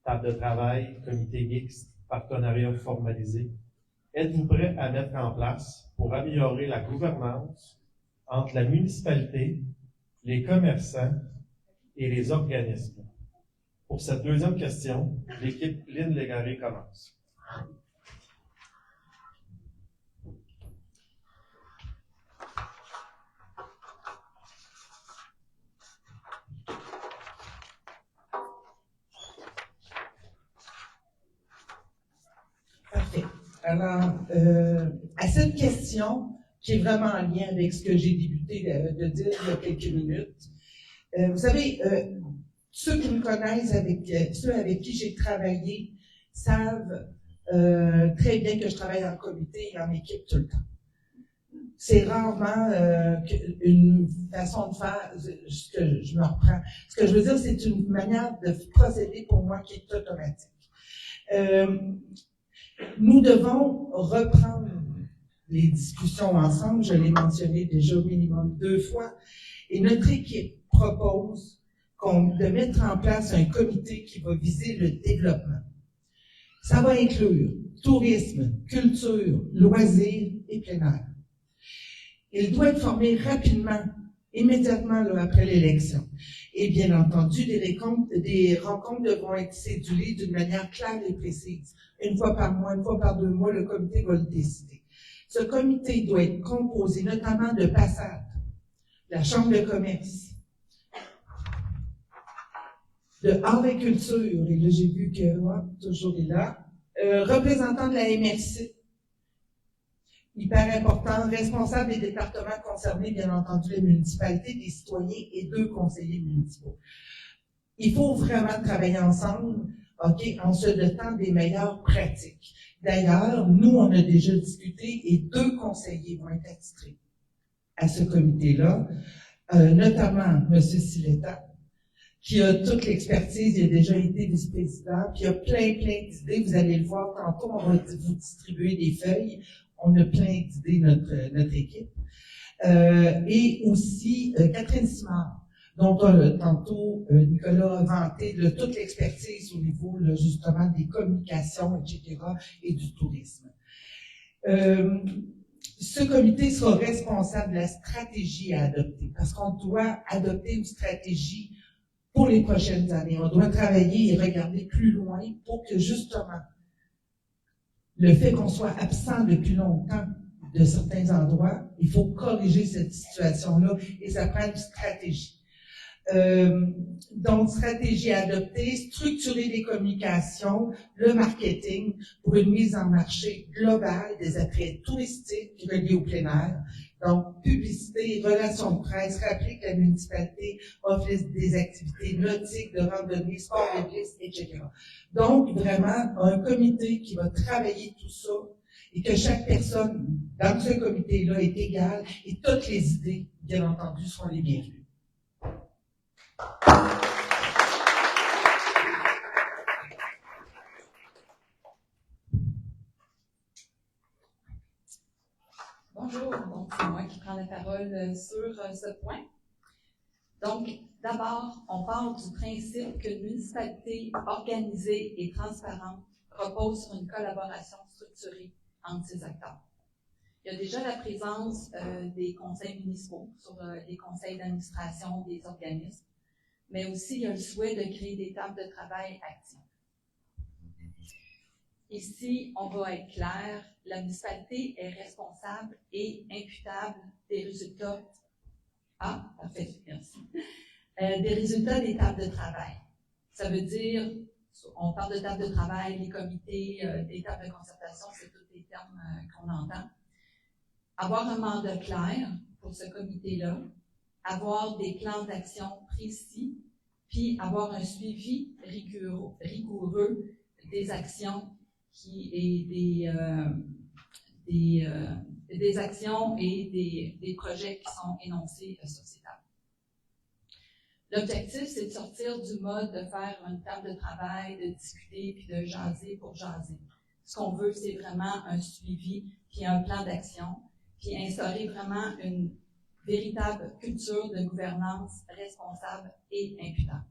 table de travail, comité mixte, partenariat formalisé, êtes-vous prêt à mettre en place pour améliorer la gouvernance entre la municipalité, les commerçants et les organismes? Pour cette deuxième question, l'équipe Lynn Légaré commence. Parfait. Alors, à cette question, qui est vraiment en lien avec ce que j'ai débuté de dire il y a quelques minutes, vous savez, ceux qui me connaissent, ceux avec qui j'ai travaillé, savent très bien que je travaille en comité et en équipe tout le temps. C'est rarement une façon de faire ce que je me reprends. Ce que je veux dire, c'est une manière de procéder pour moi qui est automatique. Nous devons reprendre les discussions ensemble, je l'ai mentionné déjà au minimum 2 fois, et notre équipe propose de mettre en place un comité qui va viser le développement. Ça va inclure tourisme, culture, loisirs et plein air. Il doit être formé rapidement, immédiatement là, après l'élection. Et bien entendu, des rencontres devront être cédulées d'une manière claire et précise. 1 fois par mois, 1 fois par 2 mois, le comité va le décider. Ce comité doit être composé notamment de PASSAT, la Chambre de commerce, de Art et Culture, et là j'ai vu que toujours est là, représentant de la MRC, hyper important, responsable des départements concernés, bien entendu, les municipalités, des citoyens et 2 conseillers municipaux. Il faut vraiment travailler ensemble, en se dotant des meilleures pratiques. D'ailleurs, nous, on a déjà discuté et 2 conseillers vont être attitrés à ce comité-là, notamment M. Siletta, qui a toute l'expertise, il a déjà été vice-président, puis il a plein d'idées, vous allez le voir tantôt, on va vous distribuer des feuilles, on a plein d'idées, notre équipe. Et aussi Catherine Simard, dont tantôt Nicolas a vanté toute l'expertise au niveau justement des communications, etc., et du tourisme. Ce comité sera responsable de la stratégie à adopter, parce qu'on doit adopter une stratégie pour les prochaines années. On doit travailler et regarder plus loin pour que justement le fait qu'on soit absent depuis longtemps de certains endroits, il faut corriger cette situation-là et ça prend une stratégie. Donc, stratégie à adopter, structurer les communications, le marketing pour une mise en marché globale des attraits touristiques reliés au plein air. Donc, publicité, relations de presse, rappeler que la municipalité offre des activités nautiques, de randonnée, sport de glisse, etc. Donc, vraiment, un comité qui va travailler tout ça et que chaque personne dans ce comité-là est égale et toutes les idées, bien entendu, seront les bienvenues. Bonjour, donc c'est moi qui prends la parole sur ce point. Donc, d'abord, on part du principe qu'une municipalité organisée et transparente repose sur une collaboration structurée entre ses acteurs. Il y a déjà la présence des conseils municipaux sur les conseils d'administration des organismes, mais aussi il y a le souhait de créer des tables de travail actives. Ici, on va être clair, la municipalité est responsable et imputable des résultats. Ah, parfait, merci. Des résultats des tables de travail. Ça veut dire, on parle de tables de travail, les comités, des tables de concertation, c'est tous des termes terme qu'on entend. Avoir un mandat clair pour ce comité-là, avoir des plans d'action précis, puis avoir un suivi rigoureux des actions des actions et des projets qui sont énoncés sur ces tables. L'objectif, c'est de sortir du mode de faire une table de travail, de discuter, puis de jaser pour jaser. Ce qu'on veut, c'est vraiment un suivi, puis un plan d'action, puis instaurer vraiment une véritable culture de gouvernance responsable et imputable.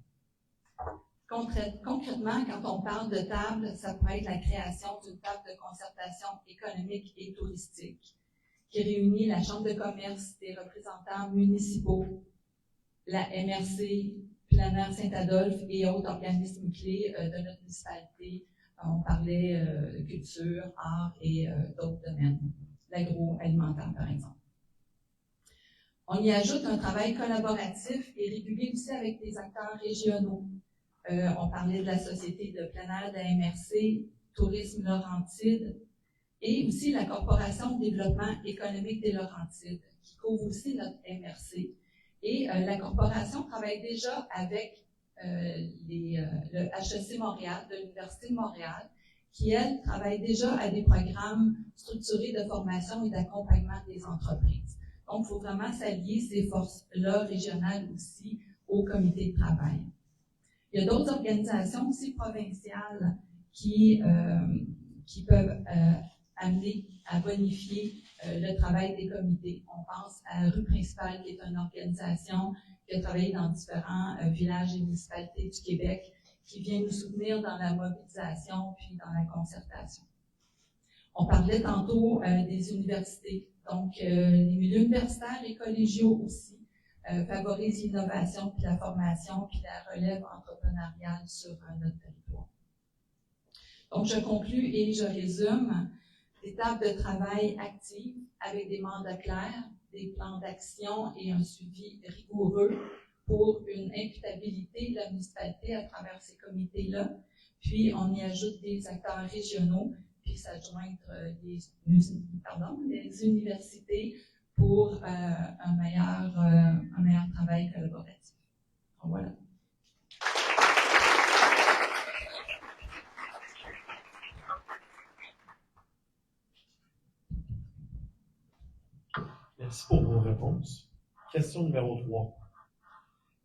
Concrètement, quand on parle de table, ça peut être la création d'une table de concertation économique et touristique qui réunit la Chambre de commerce, des représentants municipaux, la MRC, Planaire Saint-Adolphe et autres organismes clés de notre municipalité. On parlait de culture, art et d'autres domaines, l'agroalimentaire par exemple. On y ajoute un travail collaboratif et régulier aussi avec des acteurs régionaux. On parlait de la Société de plein air de la MRC, Tourisme Laurentide, et aussi la Corporation de développement économique des Laurentides, qui couvre aussi notre MRC. Et la corporation travaille déjà avec le HEC Montréal, de l'Université de Montréal, qui, elle, travaille déjà à des programmes structurés de formation et d'accompagnement des entreprises. Donc, il faut vraiment s'allier ces forces-là régionales aussi au comité de travail. Il y a d'autres organisations aussi provinciales qui peuvent amener à bonifier le travail des comités. On pense à Rue Principale, qui est une organisation qui a travaillé dans différents villages et municipalités du Québec, qui vient nous soutenir dans la mobilisation puis dans la concertation. On parlait tantôt des universités. Donc, les milieux universitaires et collégiaux aussi favorisent l'innovation, puis la formation, puis la relève entrepreneuriale sur notre territoire. Donc, je conclus et je résume. Des tables de travail actives avec des mandats clairs, des plans d'action et un suivi rigoureux pour une imputabilité de la municipalité à travers ces comités-là. Puis, on y ajoute des acteurs régionaux, puis s'adjoindre les universités pour un meilleur travail collaboratif. Donc, voilà. Merci pour vos réponses. Question numéro 3.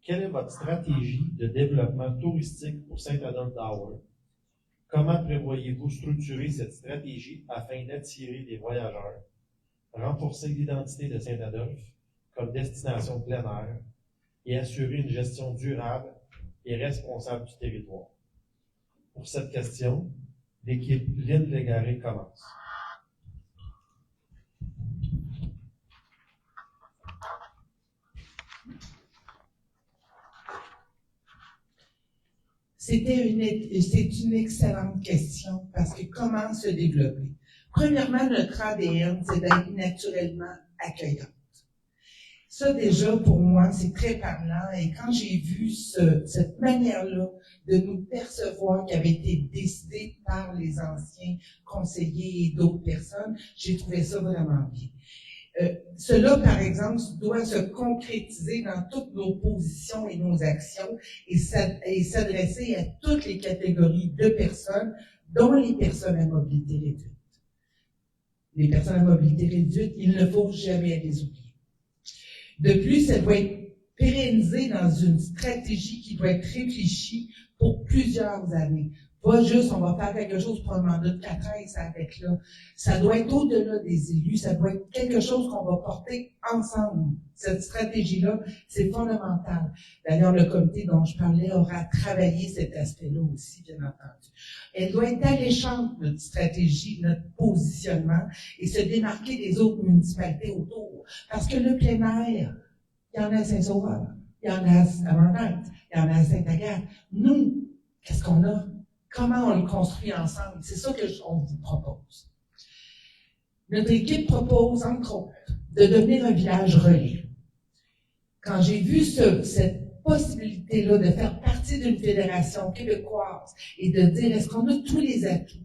Quelle est votre stratégie de développement touristique pour Saint-Adolphe-d'Hour? Comment prévoyez-vous structurer cette stratégie afin d'attirer des voyageurs, renforcer l'identité de Saint-Adolphe comme destination plein air et assurer une gestion durable et responsable du territoire? Pour cette question, l'équipe Lynn Légaré commence. C'est une excellente question parce que comment se développer? Premièrement, notre ADN, c'est d'être naturellement accueillante. Ça, déjà, pour moi, c'est très parlant. Et quand j'ai vu cette manière-là de nous percevoir qui avait été décidée par les anciens conseillers et d'autres personnes, j'ai trouvé ça vraiment bien. Cela, par exemple, doit se concrétiser dans toutes nos positions et nos actions et s'adresser à toutes les catégories de personnes, dont les personnes à mobilité réduite. Les personnes à mobilité réduite, il ne faut jamais les oublier. De plus, elle doit être pérennisée dans une stratégie qui doit être réfléchie pour plusieurs années. Pas juste, on va faire quelque chose pour un mandat de 4 ans et ça arrête là. Ça doit être au-delà des élus, ça doit être quelque chose qu'on va porter ensemble. Cette stratégie-là, c'est fondamental. D'ailleurs, le comité dont je parlais aura travaillé cet aspect-là aussi, bien entendu. Elle doit être alléchante, notre stratégie, notre positionnement, et se démarquer des autres municipalités autour. Parce que le plein air, il y en a à Saint-Sauveur, il y en a à Montaigne, il y en a à Sainte-Agathe. Nous, qu'est-ce qu'on a? Comment on le construit ensemble? C'est ça qu'on vous propose. Notre équipe propose, entre autres, de devenir un village relais. Quand j'ai vu cette possibilité-là de faire partie d'une fédération québécoise et de dire, est-ce qu'on a tous les atouts?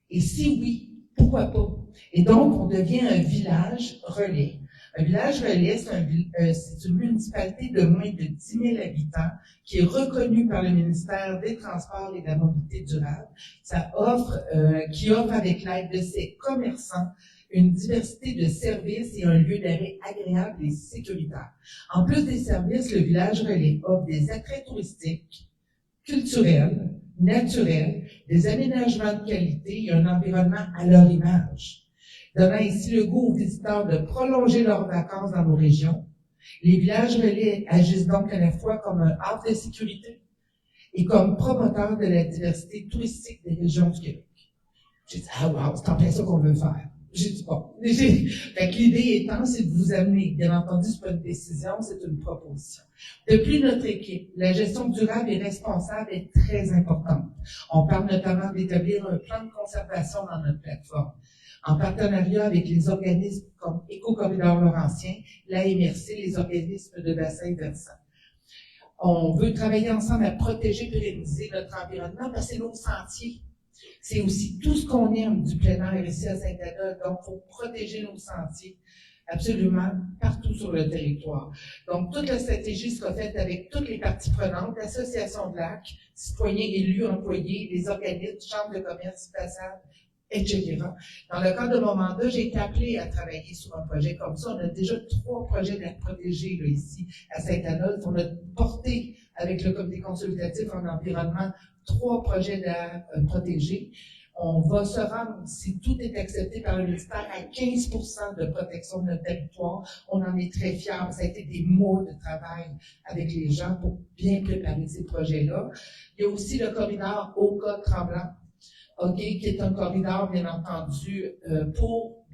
Et si oui, pourquoi pas? Et donc, on devient un village relais. Un village relais, c'est une municipalité de moins de 10 000 habitants qui est reconnue par le ministère des Transports et de la Mobilité durable. Qui offre avec l'aide de ses commerçants une diversité de services et un lieu d'arrêt agréable et sécuritaire. En plus des services, le village relais offre des attraits touristiques, culturels, naturels, des aménagements de qualité et un environnement à leur image, donnant ainsi le goût aux visiteurs de prolonger leurs vacances dans nos régions. Les villages relais agissent donc à la fois comme un havre de sécurité et comme promoteur de la diversité touristique des régions du Québec. J'ai dit, ah wow, c'est en plein ça qu'on veut faire. J'ai dit, bon. Fait que l'idée étant, c'est de vous amener. Bien entendu, c'est pas une décision, c'est une proposition. Depuis notre équipe, la gestion durable et responsable est très importante. On parle notamment d'établir un plan de conservation dans notre plateforme, en partenariat avec les organismes comme Éco-Corridor Laurentien, la MRC, les organismes de bassin versant. On veut travailler ensemble à protéger et pérenniser notre environnement parce que c'est nos sentiers. C'est aussi tout ce qu'on aime du plein air ici à Saint-Adolphe. Donc, il faut protéger nos sentiers absolument partout sur le territoire. Donc, toute la stratégie sera faite avec toutes les parties prenantes, l'association de lacs, citoyens élus, employés, les organismes, chambres de commerce, façades, etc. Dans le cadre de mon mandat, j'ai été appelée à travailler sur un projet comme ça. On a déjà 3 projets d'air protégés là, ici à Saint-Adolphe. On a porté avec le comité consultatif en environnement 3 projets d'air protégés. On va se rendre, si tout est accepté par le ministère, à 15% de protection de notre territoire. On en est très fiers. Ça a été des mois de travail avec les gens pour bien préparer ces projets-là. Il y a aussi le corridor Oka-Tremblant, qui est un corridor, bien entendu, pour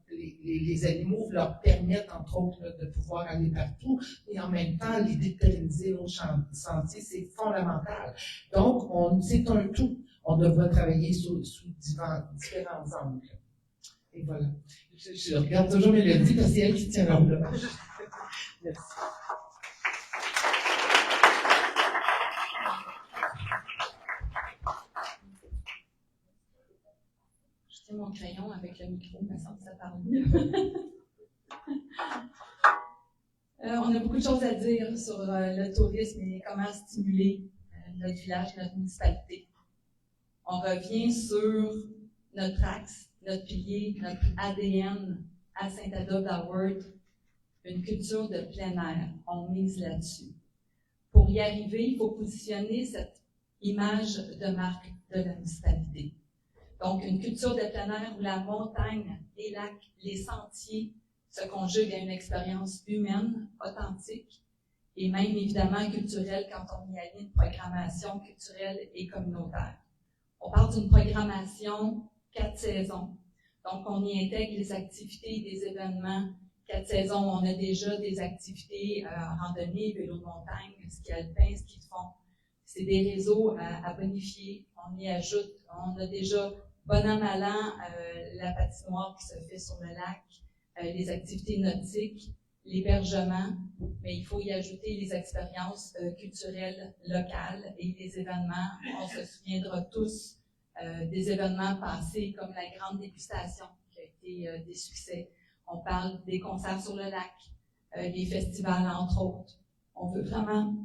les animaux, leur permettre, entre autres, là, de pouvoir aller partout. Et en même temps, l'idée de pérenniser nos sentiers, c'est fondamental. Donc, c'est un tout. On devra travailler sous différents angles. Et voilà. Je regarde toujours Mélodie parce que c'est elle qui tient l'horloge. Merci. Mon crayon avec le micro, il me semble que ça parle mieux. On a beaucoup de choses à dire sur le tourisme et comment stimuler notre village, notre municipalité. On revient sur notre axe, notre pilier, notre ADN à Saint-Adolphe-d'Howard, une culture de plein air. On mise là-dessus. Pour y arriver, il faut positionner cette image de marque de la municipalité. Donc, une culture de plein air où la montagne, les lacs, les sentiers se conjuguent à une expérience humaine, authentique et même évidemment culturelle quand on y allie une programmation culturelle et communautaire. On parle d'une programmation 4 saisons. Donc, on y intègre les activités, des événements. 4 saisons, on a déjà des activités randonnée, vélo de montagne, ski alpin, ski de fond. C'est des réseaux à bonifier. On y ajoute, on a déjà bon an, mal an, la patinoire qui se fait sur le lac, les activités nautiques, l'hébergement, mais il faut y ajouter les expériences culturelles locales et les événements. On se souviendra tous des événements passés comme la grande dégustation qui a été des succès. On parle des concerts sur le lac, les festivals entre autres. On veut vraiment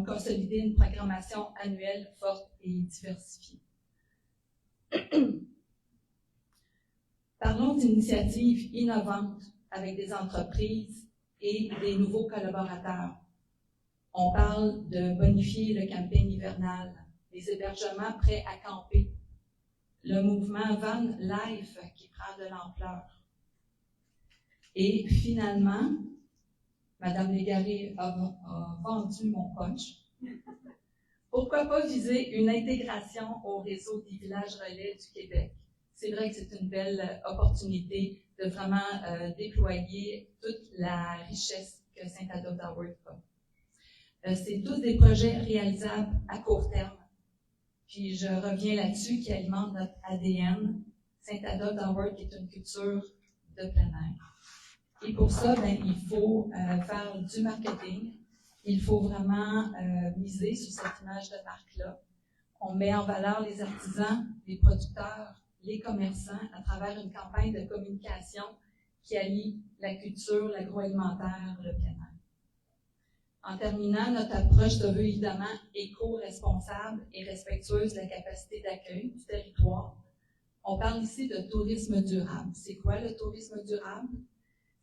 consolider une programmation annuelle forte et diversifiée. Parlons d'initiatives innovantes avec des entreprises et des nouveaux collaborateurs. On parle de bonifier le camping hivernal, les hébergements prêts à camper, le mouvement Van Life qui prend de l'ampleur. Et finalement, Madame Légaré a vendu mon punch. Pourquoi pas viser une intégration au réseau des villages relais du Québec? C'est vrai que c'est une belle opportunité de vraiment déployer toute la richesse que Saint-Adolphe-d'Howard a. C'est tous des projets réalisables à court terme. Puis je reviens là-dessus qui alimente notre ADN. Saint-Adolphe-d'Howard est une culture de plein air. Et pour ça, il faut faire du marketing. Il faut vraiment miser sur cette image de marque-là. On met en valeur les artisans, les producteurs, les commerçants à travers une campagne de communication qui allie la culture, l'agroalimentaire, le bien-être. En terminant, notre approche se veut évidemment éco-responsable et respectueuse de la capacité d'accueil du territoire. On parle ici de tourisme durable. C'est quoi le tourisme durable?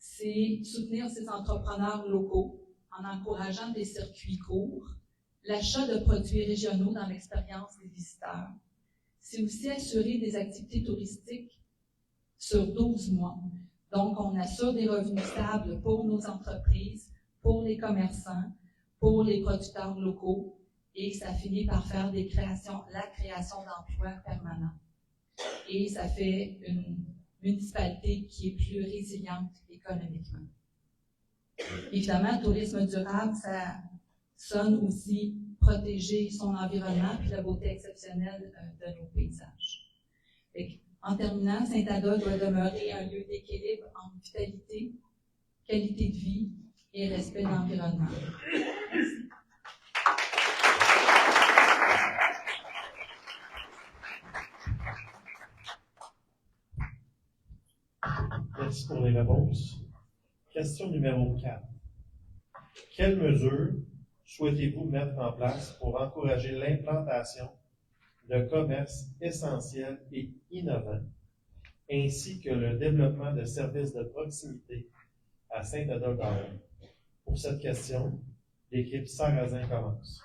C'est soutenir ces entrepreneurs locaux en encourageant des circuits courts, l'achat de produits régionaux dans l'expérience des visiteurs. C'est aussi assurer des activités touristiques sur 12 mois. Donc, on assure des revenus stables pour nos entreprises, pour les commerçants, pour les producteurs locaux, et ça finit par faire la création d'emplois permanents. Et ça fait une municipalité qui est plus résiliente économiquement. Évidemment, le tourisme durable, ça sonne aussi protéger son environnement puis la beauté exceptionnelle de nos paysages. En terminant, Saint-Adolphe doit demeurer un lieu d'équilibre entre vitalité, qualité de vie et respect de l'environnement. Merci pour les réponses. Question numéro 4. Quelles mesures souhaitez-vous mettre en place pour encourager l'implantation de commerces essentiels et innovants, ainsi que le développement de services de proximité à Saint-Adolphe-d'Arlon? Pour cette question, l'équipe Sarrazin commence.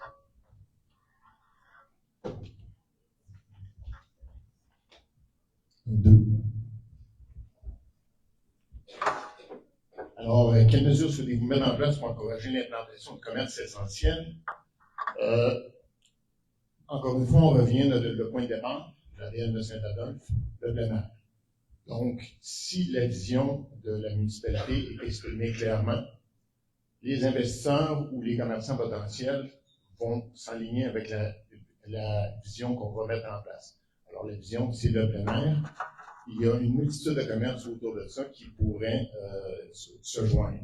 Alors, quelles mesures souhaitez-vous mettre en place pour encourager l'implantation de commerces essentiels? Encore une fois, on revient le point de départ, l'ADN de Saint-Adolphe, le plein air. Donc, si la vision de la municipalité est exprimée clairement, les investisseurs ou les commerçants potentiels vont s'aligner avec la vision qu'on va mettre en place. Alors, la vision, c'est le plein air. Il y a une multitude de commerces autour de ça qui pourraient se joindre.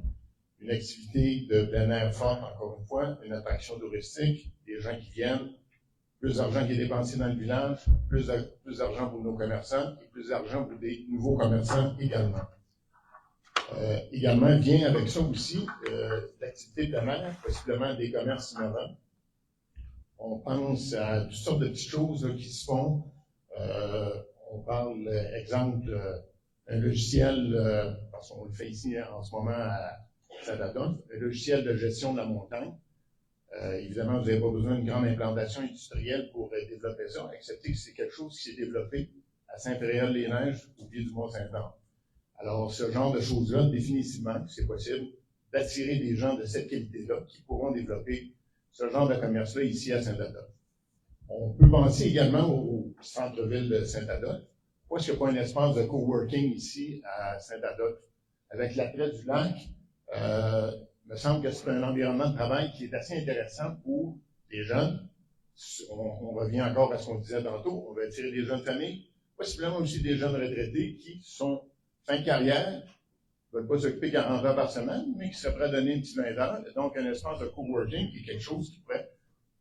Une activité de plein air forte, encore une fois, une attraction touristique, des gens qui viennent, plus d'argent qui est dépensé dans le village, plus d'argent pour nos commerçants et plus d'argent pour des nouveaux commerçants également. Également, vient avec ça aussi l'activité de plein air, possiblement des commerces innovants. On pense à toutes sortes de petites choses là, qui se font. On parle, exemple, un logiciel, parce qu'on le fait ici en ce moment à Saint-Adolphe, un logiciel de gestion de la montagne. Évidemment, vous n'avez pas besoin d'une grande implantation industrielle pour développer ça, excepté que c'est quelque chose qui s'est développé à Saint-Péréol-les-Neiges, au pied du Mont-Saint-Anne. Alors, ce genre de choses-là, définitivement, c'est possible d'attirer des gens de cette qualité-là qui pourront développer ce genre de commerce-là ici à Saint-Adolphe. On peut penser également au centre-ville de Saint-Adolphe. Pourquoi est-ce qu'il n'y a pas un espace de coworking ici à Saint-Adolphe? Avec l'attrait du lac, il me semble que c'est un environnement de travail qui est assez intéressant pour les jeunes. On revient encore à ce qu'on disait tantôt, on va attirer des jeunes familles, possiblement aussi des jeunes retraités qui sont fin de carrière, ne veulent pas s'occuper 40 heures par semaine, mais qui seraient prêts à donner une petite 20 heures. Donc, un espace de coworking qui est quelque chose qui pourrait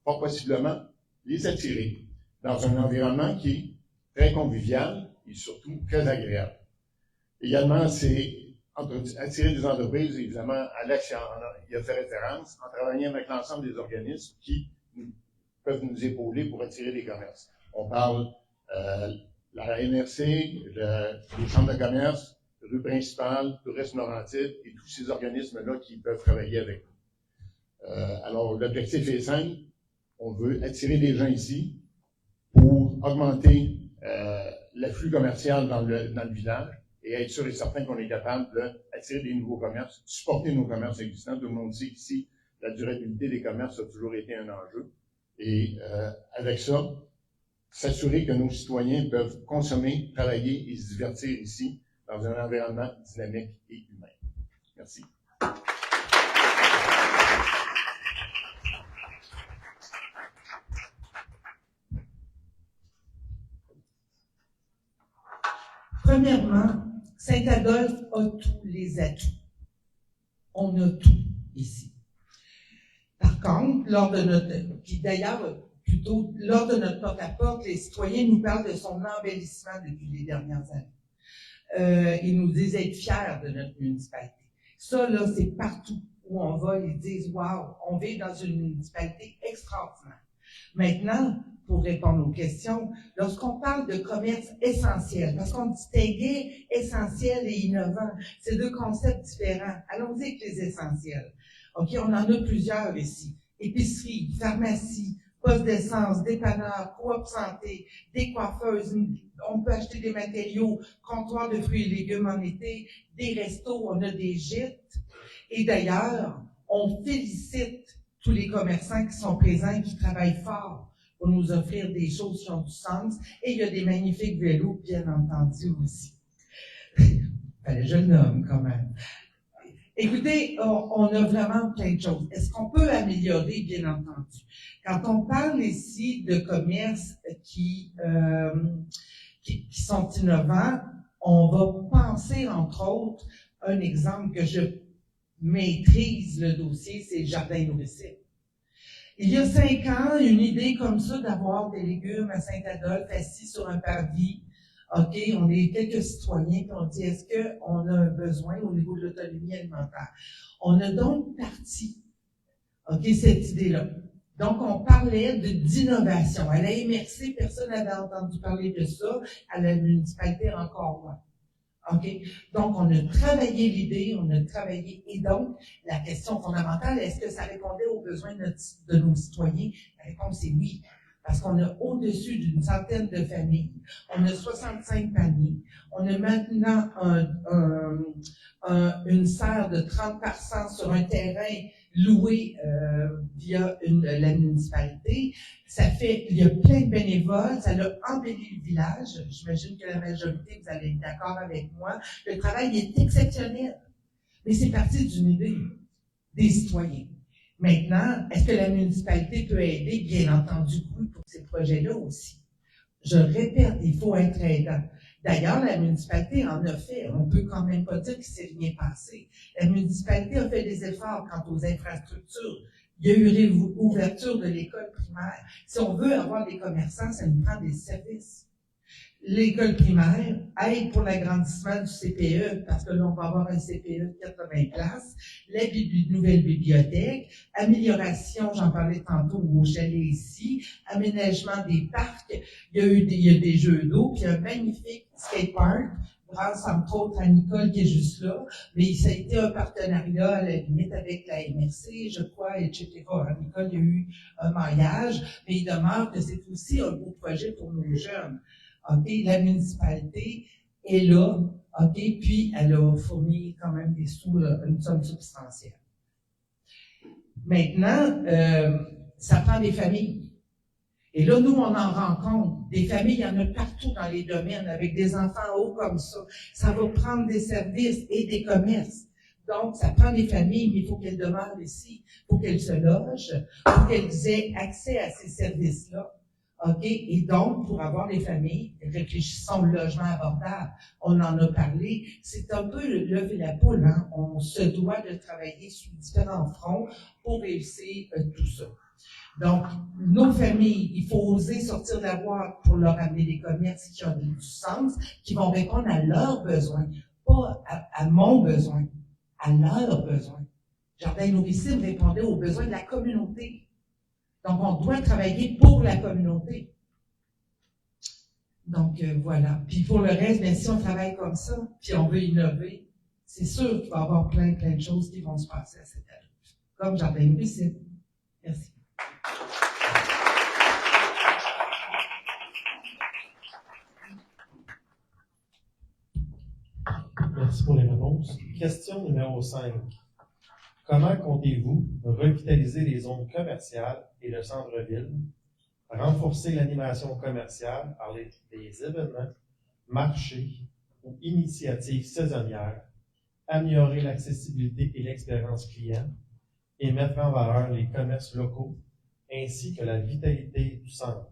pas possiblement les attirer dans un environnement qui est très convivial et surtout très agréable. Également, c'est attirer des entreprises, évidemment, Alex y a fait référence, en travaillant avec l'ensemble des organismes qui peuvent nous épauler pour attirer des commerces. On parle la NRC, les chambres de commerce, rue principale, Tourisme Laurentide et tous ces organismes-là qui peuvent travailler avec nous. Alors, l'objectif est simple. On veut attirer des gens ici pour augmenter l'afflux commercial dans le village et être sûr et certain qu'on est capable d'attirer des nouveaux commerces, supporter nos commerces existants. Tout le monde sait qu'ici, la durabilité des commerces a toujours été un enjeu. Et avec ça, s'assurer que nos citoyens peuvent consommer, travailler et se divertir ici dans un environnement dynamique et humain. Merci. Premièrement, Saint-Adolphe a tous les atouts. On a tout ici. Par contre, lors de notre... Puis d'ailleurs, plutôt, lors de notre porte-à-porte, les citoyens nous parlent de son embellissement depuis les dernières années. Ils nous disent être fiers de notre municipalité. Ça, là, c'est partout où on va, ils disent « Wow, on vit dans une municipalité extraordinaire ». Maintenant, pour répondre aux questions, lorsqu'on parle de commerce essentiel, parce qu'on distinguait essentiel et innovant, c'est deux concepts différents. Allons-y avec les essentiels. OK, on en a plusieurs ici. Épicerie, pharmacie, poste d'essence, dépanneur, coop santé, des coiffeuses, on peut acheter des matériaux, comptoir de fruits et légumes en été, des restos, on a des gîtes. Et d'ailleurs, on félicite tous les commerçants qui sont présents et qui travaillent fort pour nous offrir des choses qui ont du sens. Et il y a des magnifiques vélos, bien entendu, aussi. Je le nomme quand même. Écoutez, on a vraiment plein de choses. Est-ce qu'on peut améliorer, bien entendu? Quand on parle ici de commerces qui sont innovants, on va penser, entre autres, un exemple que je maîtrise le dossier, c'est le jardin nourricier. Il y a 5 ans, une idée comme ça d'avoir des légumes à Saint-Adolphe assis sur un parvis. OK, on est quelques citoyens, puis on dit, est-ce qu'on a un besoin au niveau de l'autonomie alimentaire? On a donc parti, OK, cette idée-là. Donc, on parlait d'innovation. À la MRC, personne n'avait entendu parler de ça. À la municipalité, encore moins. OK? Donc, on a travaillé l'idée, on a travaillé. Et donc, la question fondamentale, est-ce que ça répondait aux besoins de nos citoyens? La réponse est oui. Parce qu'on a au-dessus d'une centaine de familles. On a 65 paniers. On a maintenant une serre de 30% sur un terrain loué via la municipalité. Il y a plein de bénévoles, ça a embelli le village. J'imagine que la majorité, vous allez être d'accord avec moi. Le travail est exceptionnel. Mais c'est parti d'une idée des citoyens. Maintenant, est-ce que la municipalité peut aider? Bien entendu, oui, pour ces projets-là aussi. Je répète, il faut être aidant. D'ailleurs, la municipalité en a fait. On ne peut quand même pas dire qu'il ne s'est rien passé. La municipalité a fait des efforts quant aux infrastructures. Il y a eu réouverture de l'école primaire. Si on veut avoir des commerçants, ça nous prend des services. L'école primaire aide pour l'agrandissement du CPE, parce que là, on va avoir un CPE de 80 places, la nouvelle bibliothèque, amélioration, j'en parlais tantôt au chalet ici, aménagement des parcs, il y a des jeux d'eau, puis un magnifique skatepark, grâce entre autres à Nicole qui est juste là, mais ça a été un partenariat à la limite avec la MRC, je crois, etc. Nicole, il y a eu un maillage, mais il demeure que c'est aussi un beau projet pour nos jeunes. OK, la municipalité est là, OK, puis elle a fourni quand même des sous, une somme substantielle. Maintenant, ça prend des familles. Et là, nous, on en rencontre. Des familles, il y en a partout dans les domaines, avec des enfants hauts comme ça. Ça va prendre des services et des commerces. Donc, ça prend des familles, mais il faut qu'elles demeurent ici, il faut qu'elles se logent, il faut qu'elles aient accès à ces services-là. OK? Et donc, pour avoir des familles, réfléchissons au logement abordable. On en a parlé. C'est un peu l'œuf et la poule, hein? On se doit de travailler sur différents fronts pour réussir tout ça. Donc, nos familles, il faut oser sortir de la boîte pour leur amener des commerces qui ont du sens, qui vont répondre à leurs besoins, pas à mon besoin, à leurs besoins. Jardin Nourricier répondait aux besoins de la communauté. Donc, on doit travailler pour la communauté. Donc, voilà. Puis pour le reste, bien, si on travaille comme ça, puis on veut innover, c'est sûr qu'il va y avoir plein de choses qui vont se passer à cette année. Comme Jardin Nourricier. Merci. Merci pour les réponses. Question numéro 5. Comment comptez-vous revitaliser les zones commerciales et le centre-ville, renforcer l'animation commerciale par des événements, marchés ou initiatives saisonnières, améliorer l'accessibilité et l'expérience client et mettre en valeur les commerces locaux ainsi que la vitalité du centre?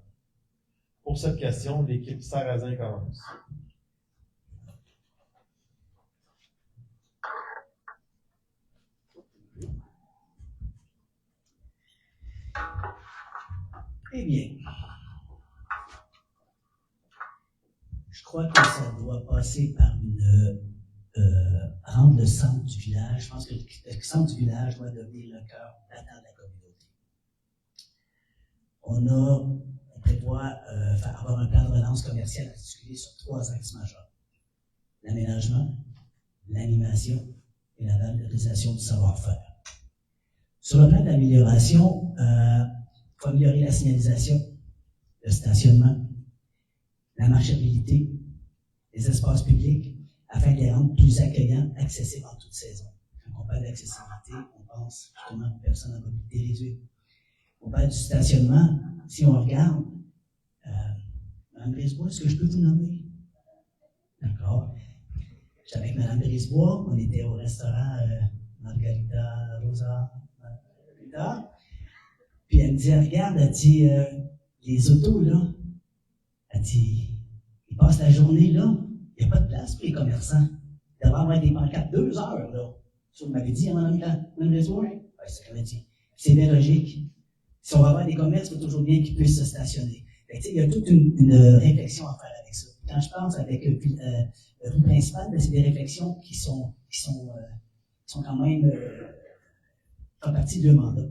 Pour cette question, l'équipe Sarrazin commence. Eh bien, je crois que ça doit passer par rendre le centre du village. Je pense que le centre du village doit devenir le cœur battant de la communauté. On prévoit avoir un plan de relance commerciale articulé sur 3 axes majeurs. L'aménagement, l'animation et la valorisation du savoir-faire. Sur le plan de l'amélioration, il faut améliorer la signalisation, le stationnement, la marchabilité, les espaces publics, afin de les rendre plus accueillants, accessibles en toute saison. Quand on parle d'accessibilité, on pense justement aux personnes à mobilité réduite. On parle du stationnement. Si on regarde, Mme Brisebois, est-ce que je peux vous nommer? D'accord. J'étais avec Mme Brisebois, on était au restaurant Margarita Rosa Margarita. Puis elle me dit, regarde, elle dit, les autos, là, elle dit, ils passent la journée là, il n'y a pas de place pour les commerçants. Il devrait avoir des pancartes 2 heures, là. Ça, vous m'avez dit, Mme Brisebois? Oui, c'est ce qu'elle m'a dit. C'est bien logique. Si on va avoir des commerces, il faut toujours bien qu'ils puissent se stationner. Fait que, il y a toute une réflexion à faire avec ça. Quand je pense avec rue principale, c'est des réflexions qui sont quand même font partie de 2 mandats.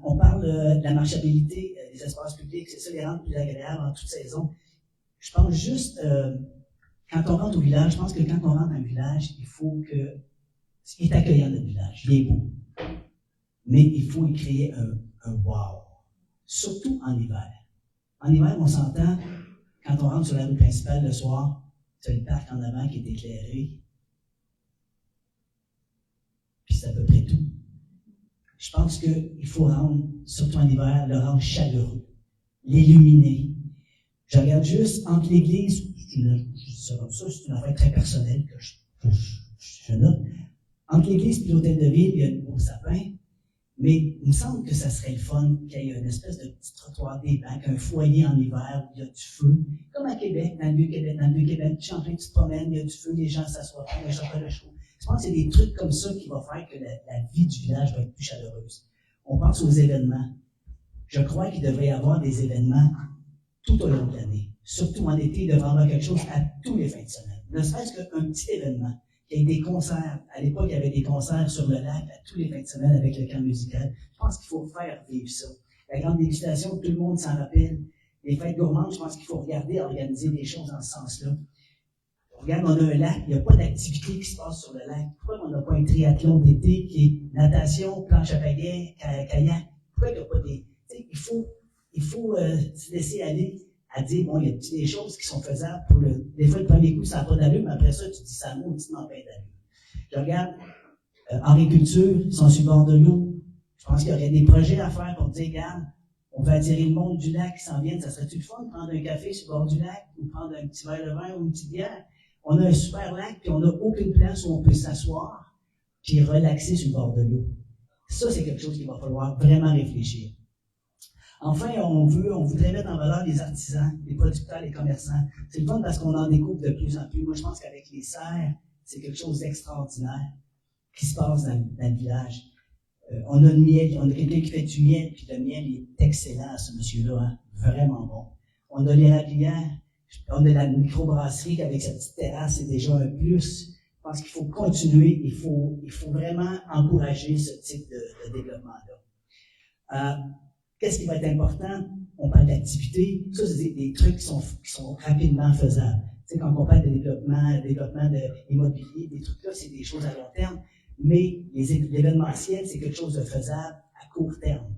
On parle de la marchabilité des espaces publics, c'est ça, les rendre plus agréables en toute saison. Je pense juste, quand on rentre au village, je pense que quand on rentre dans un village, il faut que, il est accueillant notre village, il est beau. Mais il faut y créer un wow. Surtout en hiver. En hiver, on s'entend, quand on rentre sur la rue principale le soir, tu as le parc en avant qui est éclairé. Puis c'est à peu près tout. Je pense qu'il faut rendre, surtout en hiver, le rendre chaleureux, l'illuminer. Je regarde juste entre l'église, c'est une affaire très personnelle que je note. Entre l'église et l'hôtel de ville, il y a un beau sapin, mais il me semble que ça serait le fun qu'il y ait une espèce de petit trottoir des bancs, un foyer en hiver où il y a du feu, comme à Québec, dans le Vieux-Québec, tu es en train de te promènes, il y a du feu, les gens s'assoient, le chocolat chaud. Je pense que c'est des trucs comme ça qui vont faire que la vie du village va être plus chaleureuse. On pense aux événements. Je crois qu'il devrait y avoir des événements tout au long de l'année. Surtout en été, il devrait y avoir quelque chose à tous les fins de semaine. Ne serait-ce qu'un petit événement. Il y a des concerts. À l'époque, il y avait des concerts sur le lac à tous les fins de semaine avec le camp musical. Je pense qu'il faut faire vivre ça. La grande dégustation, tout le monde s'en rappelle. Les fêtes gourmandes, je pense qu'il faut regarder, organiser des choses dans ce sens-là. Regarde, on a un lac, il n'y a pas d'activité qui se passe sur le lac. Pourquoi on n'a pas un triathlon d'été qui est natation, planche à pagaie, kayak? Pourquoi il n'y a pas des... Il faut se laisser aller à dire, bon, il y a des choses qui sont faisables pour des fois, le premier coup, ça n'a pas d'allure, mais après ça, tu dis, ça n'a mauditement pas d'allure. Je regarde, agriculture, ils sont sur le bord de l'eau. Je pense qu'il y aurait des projets à faire pour dire, regarde, on va attirer le monde du lac qui s'en vient. Ça serait-tu le fun de prendre un café sur le bord du lac ou prendre un petit verre de vin ou une petite bière? On a un super lac, puis on n'a aucune place où on peut s'asseoir puis relaxer sur le bord de l'eau. Ça, c'est quelque chose qu'il va falloir vraiment réfléchir. Enfin, on voudrait mettre en valeur les artisans, les producteurs, les commerçants. C'est le fun parce qu'on en découvre de plus en plus. Moi, je pense qu'avec les serres, c'est quelque chose d'extraordinaire qui se passe dans le village. On a le miel, on a quelqu'un qui fait du miel, puis le miel est excellent, ce monsieur-là, hein, vraiment bon. On a les rablières, on a la microbrasserie avec sa petite terrasse, c'est déjà un plus. Je pense qu'il faut continuer, il faut vraiment encourager ce type de développement-là. Qu'est-ce qui va être important? On parle d'activité. Ça, c'est des trucs qui sont rapidement faisables. Tu sais, quand on parle de développement de immobilier, des trucs-là, c'est des choses à long terme. Mais l'événementiel, c'est quelque chose de faisable à court terme.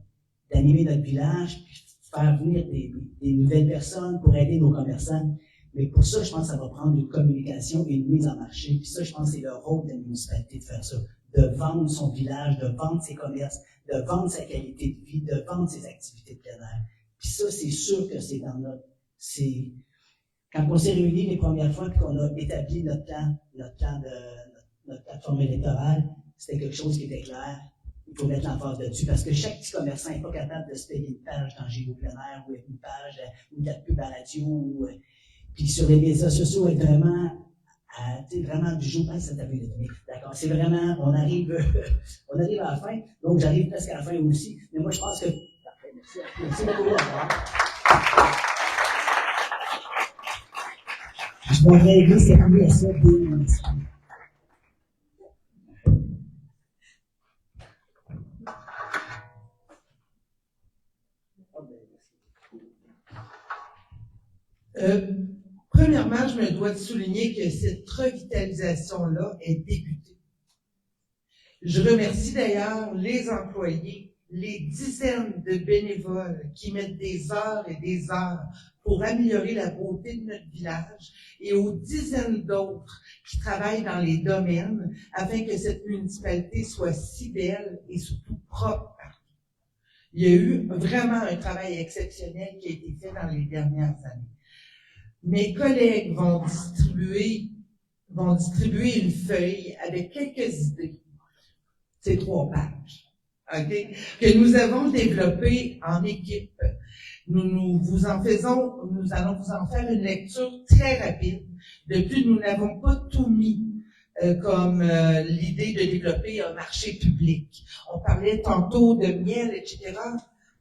D'animer notre village, puis faire venir des nouvelles personnes pour aider nos commerçants. Mais pour ça, je pense que ça va prendre une communication et une mise en marché. Puis ça, je pense que c'est le rôle de la municipalité de faire ça. De vendre son village, de vendre ses commerces, de vendre sa qualité de vie, de vendre ses activités de plein air. Puis ça, c'est sûr que c'est dans quand on s'est réunis les premières fois et qu'on a établi notre plateforme électorale, c'était quelque chose qui était clair. Il faut mettre l'emphase dessus parce que chaque petit commerçant n'est pas capable de se payer une page dans Géo plein air ou une page ou de la pub à radio. Puis sur les médias sociaux, être vraiment du jour, ça t'a vu le donner. D'accord, c'est vraiment, on arrive à la fin, donc j'arrive presque à la fin aussi. Mais moi, je pense que, Merci beaucoup. Je vais régler servir à ça dès Premièrement, je me dois de souligner que cette revitalisation-là est débutée. Je remercie d'ailleurs les employés, les dizaines de bénévoles qui mettent des heures et des heures pour améliorer la beauté de notre village et aux dizaines d'autres qui travaillent dans les domaines afin que cette municipalité soit si belle et surtout propre. Il y a eu vraiment un travail exceptionnel qui a été fait dans les dernières années. Mes collègues vont distribuer une feuille avec quelques idées. C'est 3 pages, ok, que nous avons développées en équipe. Nous allons vous en faire une lecture très rapide. De plus, nous n'avons pas tout mis comme l'idée de développer un marché public. On parlait tantôt de miel, etc.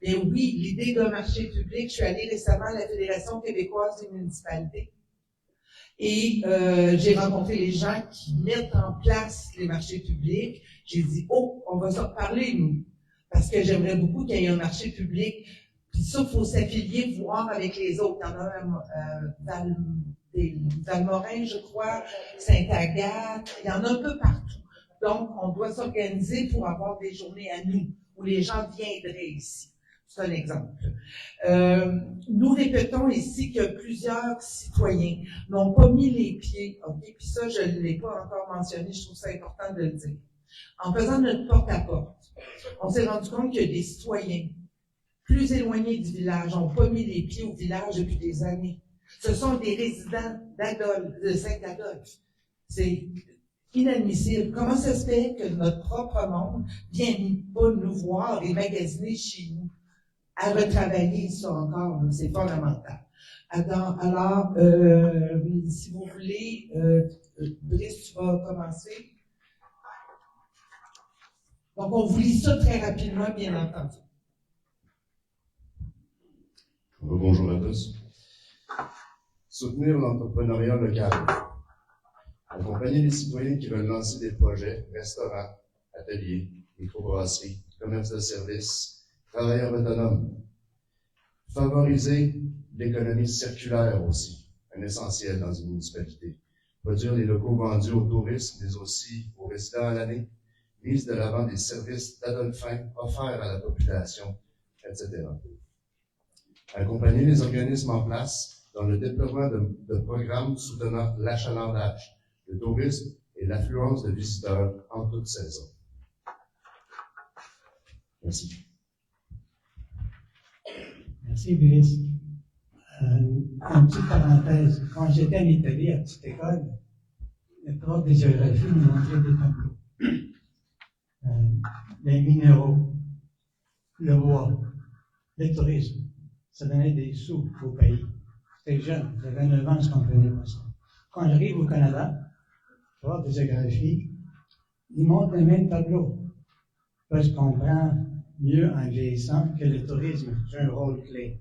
Mais oui, l'idée d'un marché public, je suis allée récemment à la Fédération québécoise des municipalités et j'ai rencontré les gens qui mettent en place les marchés publics. J'ai dit, on va s'en reparler, nous, parce que j'aimerais beaucoup qu'il y ait un marché public. Puis ça, il faut s'affilier, voir avec les autres. Il y en a Valmorin, je crois, Sainte-Agathe, il y en a un peu partout. Donc, on doit s'organiser pour avoir des journées à nous, où les gens viendraient ici. C'est un exemple. Nous répétons ici que plusieurs citoyens n'ont pas mis les pieds, ok, puis ça, je ne l'ai pas encore mentionné, je trouve ça important de le dire. En faisant notre porte-à-porte, on s'est rendu compte que des citoyens plus éloignés du village n'ont pas mis les pieds au village depuis des années. Ce sont des résidents de Saint-Adolphe. C'est inadmissible. Comment ça se fait que notre propre monde ne vient pas nous voir et magasiner chez nous? À retravailler ça encore, c'est fondamental. Alors, si vous voulez, Brice, tu vas commencer. Donc, on vous lit ça très rapidement, bien entendu. Bonjour à tous. Soutenir l'entrepreneuriat local. Accompagner les citoyens qui veulent lancer des projets, restaurants, ateliers, microbrasseries, commerces de services, travailleurs autonomes. Favoriser l'économie circulaire aussi, un essentiel dans une municipalité. Produire les locaux vendus aux touristes, mais aussi aux résidents à l'année. Mise de l'avant des services d'adolphins offerts à la population, etc. Accompagner les organismes en place dans le déploiement de programmes soutenant l'achalandage, le tourisme et l'affluence de visiteurs en toute saison. Merci. Merci, Brice. Une petite parenthèse. Quand j'étais en Italie, à petite école, le prof de géographie nous montrait des tableaux. Les minéraux, le bois, le tourisme. Ça donnait des sous au pays. J'étais jeune, j'avais 9 ans, je ne comprenais pas ça. Quand j'arrive au Canada, le prof de géographie, il montre les mêmes tableaux. Là, je comprends mieux en vieillissant que le tourisme joue un rôle clé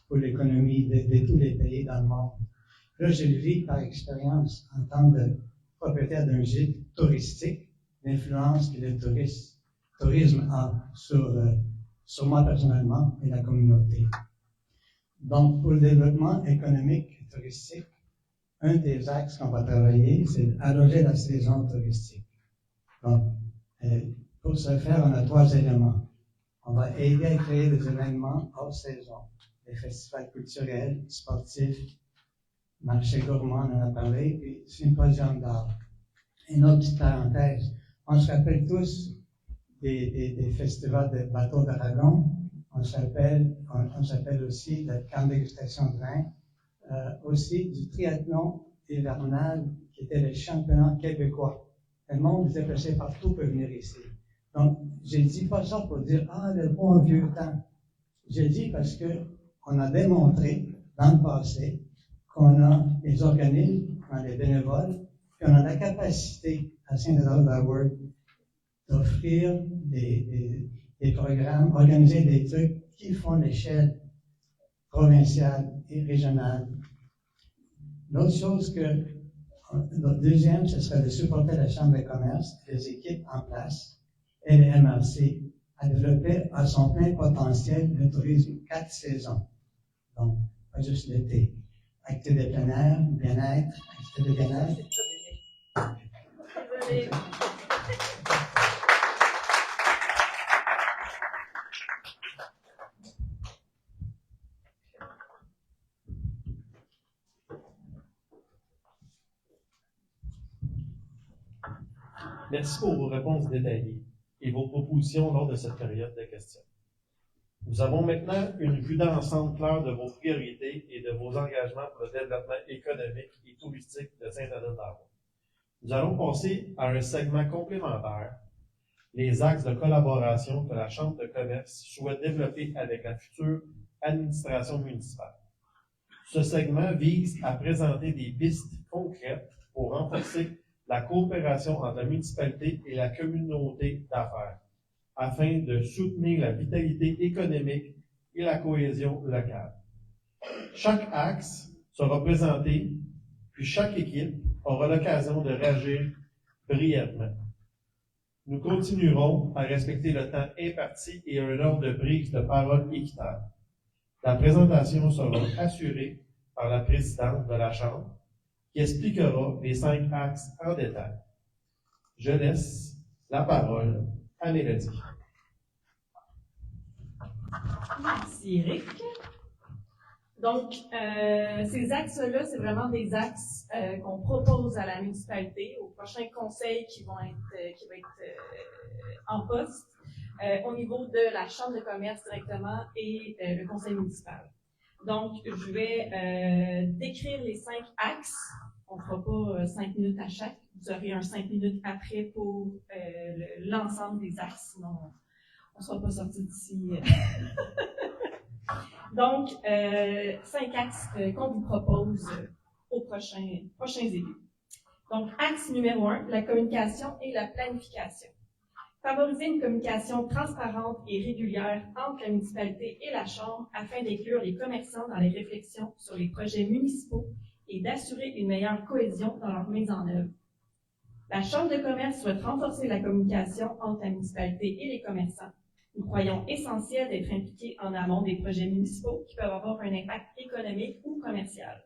pour l'économie de tous les pays dans le monde. Là, je le vis par expérience en tant que propriétaire d'un gîte touristique, l'influence que le tourisme a sur moi personnellement et la communauté. Donc, pour le développement économique et touristique, un des axes qu'on va travailler, c'est allonger la saison touristique. Donc, pour ce faire, on a 3 éléments. On va aider à créer des événements hors saison, des festivals culturels, sportifs, marché gourmand, on en a parlé, puis symposium d'art. Une autre petite parenthèse, on se rappelle tous des festivals de bateaux d'Aragon, on s'appelle aussi le camp de dégustation de vin, aussi du triathlon hivernal qui était le championnat québécois. Le monde était passé partout pour venir ici. Donc, je ne dis pas ça pour dire, le bon vieux temps. Je dis parce que on a démontré dans le passé qu'on a les organismes, on a les bénévoles, puis on a la capacité à Saint-Adolphe d'offrir des programmes, organiser des trucs qu'ils font l'échelle provinciale et régionale. L'autre chose que, le deuxième, ce serait de supporter la Chambre de commerce, les équipes en place et les MRC à développer à son plein potentiel le tourisme 4 saisons. Donc, pas juste l'été. Activités de plein air, bien-être, activités de bien-être. Désolée. Merci pour vos réponses détaillées et vos propositions lors de cette période de questions. Nous avons maintenant une vue d'ensemble claire de vos priorités et de vos engagements pour le développement économique et touristique de Sainte-Adèle-d'Arvon. Nous allons passer à un segment complémentaire, les axes de collaboration que la Chambre de commerce souhaite développer avec la future administration municipale. Ce segment vise à présenter des pistes concrètes pour renforcer la coopération entre la municipalité et la communauté d'affaires, afin de soutenir la vitalité économique et la cohésion locale. Chaque axe sera présenté, puis chaque équipe aura l'occasion de réagir brièvement. Nous continuerons à respecter le temps imparti et un ordre de prise de parole équitable. La présentation sera assurée par la présidente de la Chambre, qui expliquera les 5 axes en détail. Je laisse la parole à Mélodie. Merci, Eric. Donc, ces axes-là, c'est vraiment des axes qu'on propose à la municipalité, au prochain conseil qui va être en poste, au niveau de la Chambre de commerce directement et le conseil municipal. Donc, je vais décrire les 5 axes. On ne fera pas 5 minutes à chaque. Vous aurez un 5 minutes après pour l'ensemble des axes, sinon on ne sera pas sorti d'ici. Donc, 5 axes qu'on vous propose aux prochains élus. Donc, axe numéro 1, la communication et la planification. Favoriser une communication transparente et régulière entre la municipalité et la Chambre afin d'inclure les commerçants dans les réflexions sur les projets municipaux et d'assurer une meilleure cohésion dans leur mise en œuvre. La Chambre de commerce souhaite renforcer la communication entre la municipalité et les commerçants. Nous croyons essentiel d'être impliqués en amont des projets municipaux qui peuvent avoir un impact économique ou commercial.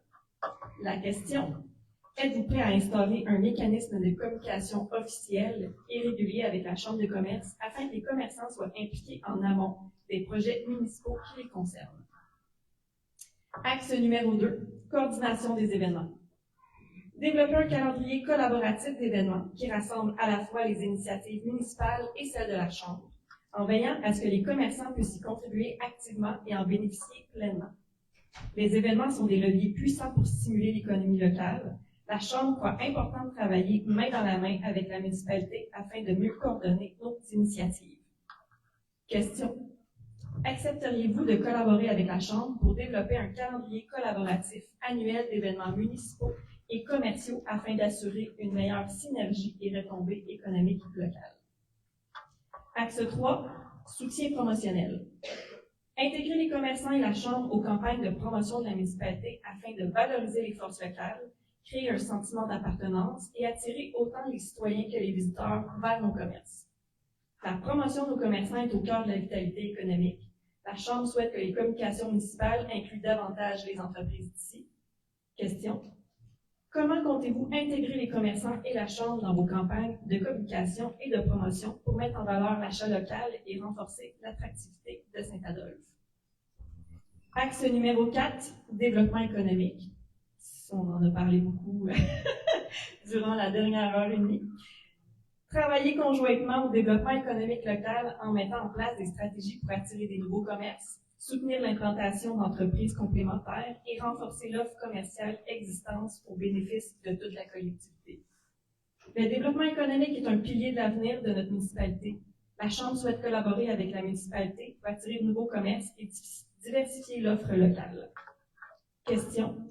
La question: êtes-vous prêt à instaurer un mécanisme de communication officiel et régulier avec la Chambre de commerce afin que les commerçants soient impliqués en amont des projets municipaux qui les concernent? Axe numéro 2, coordination des événements. Développer un calendrier collaboratif d'événements qui rassemble à la fois les initiatives municipales et celles de la Chambre, en veillant à ce que les commerçants puissent y contribuer activement et en bénéficier pleinement. Les événements sont des leviers puissants pour stimuler l'économie locale. La Chambre croit important de travailler main dans la main avec la municipalité afin de mieux coordonner nos initiatives. Question: accepteriez-vous de collaborer avec la Chambre pour développer un calendrier collaboratif annuel d'événements municipaux et commerciaux afin d'assurer une meilleure synergie et retombées économiques locales? Axe 3, soutien promotionnel. Intégrer les commerçants et la Chambre aux campagnes de promotion de la municipalité afin de valoriser les forces locales, créer un sentiment d'appartenance et attirer autant les citoyens que les visiteurs vers nos commerces. La promotion de nos commerçants est au cœur de la vitalité économique. La Chambre souhaite que les communications municipales incluent davantage les entreprises d'ici. Question: comment comptez-vous intégrer les commerçants et la Chambre dans vos campagnes de communication et de promotion pour mettre en valeur l'achat local et renforcer l'attractivité de Saint-Adolphe? Axe numéro 4, développement économique. On en a parlé beaucoup durant la dernière heure et demie. Travailler conjointement au développement économique local en mettant en place des stratégies pour attirer des nouveaux commerces, soutenir l'implantation d'entreprises complémentaires et renforcer l'offre commerciale existante au bénéfice de toute la collectivité. Le développement économique est un pilier de l'avenir de notre municipalité. La Chambre souhaite collaborer avec la municipalité pour attirer de nouveaux commerces et diversifier l'offre locale. Question: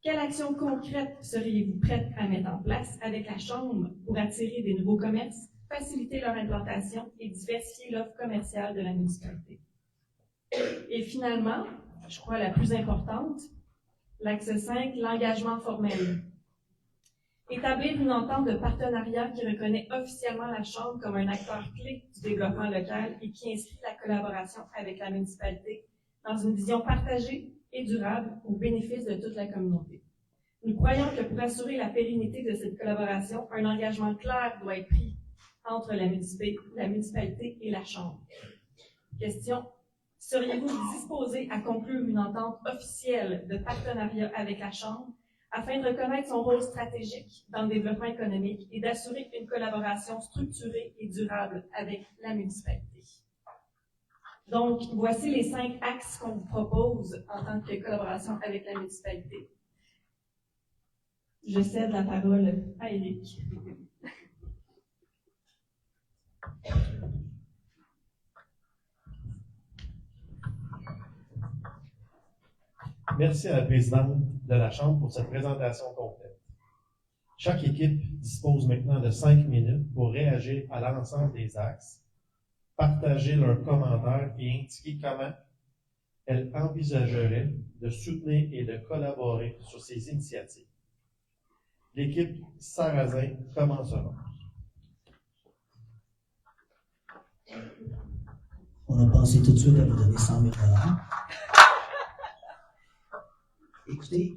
quelle action concrète seriez-vous prête à mettre en place avec la Chambre pour attirer des nouveaux commerces, faciliter leur implantation et diversifier l'offre commerciale de la municipalité? Et finalement, je crois la plus importante, l'axe 5, l'engagement formel. Établir une entente de partenariat qui reconnaît officiellement la Chambre comme un acteur clé du développement local et qui inscrit la collaboration avec la municipalité dans une vision partagée et durable au bénéfice de toute la communauté. Nous croyons que pour assurer la pérennité de cette collaboration, un engagement clair doit être pris entre la municipalité et la Chambre. Question. Seriez-vous disposé à conclure une entente officielle de partenariat avec la Chambre afin de reconnaître son rôle stratégique dans le développement économique et d'assurer une collaboration structurée et durable avec la municipalité? Donc, voici les 5 axes qu'on vous propose en tant que collaboration avec la municipalité. Je cède la parole à Éric. Merci à la présidente de la Chambre pour cette présentation complète. Chaque équipe dispose maintenant de 5 minutes pour réagir à l'ensemble des axes, partager leurs commentaires et indiquer comment elles envisageraient de soutenir et de collaborer sur ces initiatives. L'équipe Sarrazin commencera. On a pensé tout de suite à vous donner 100 000 $. Écoutez,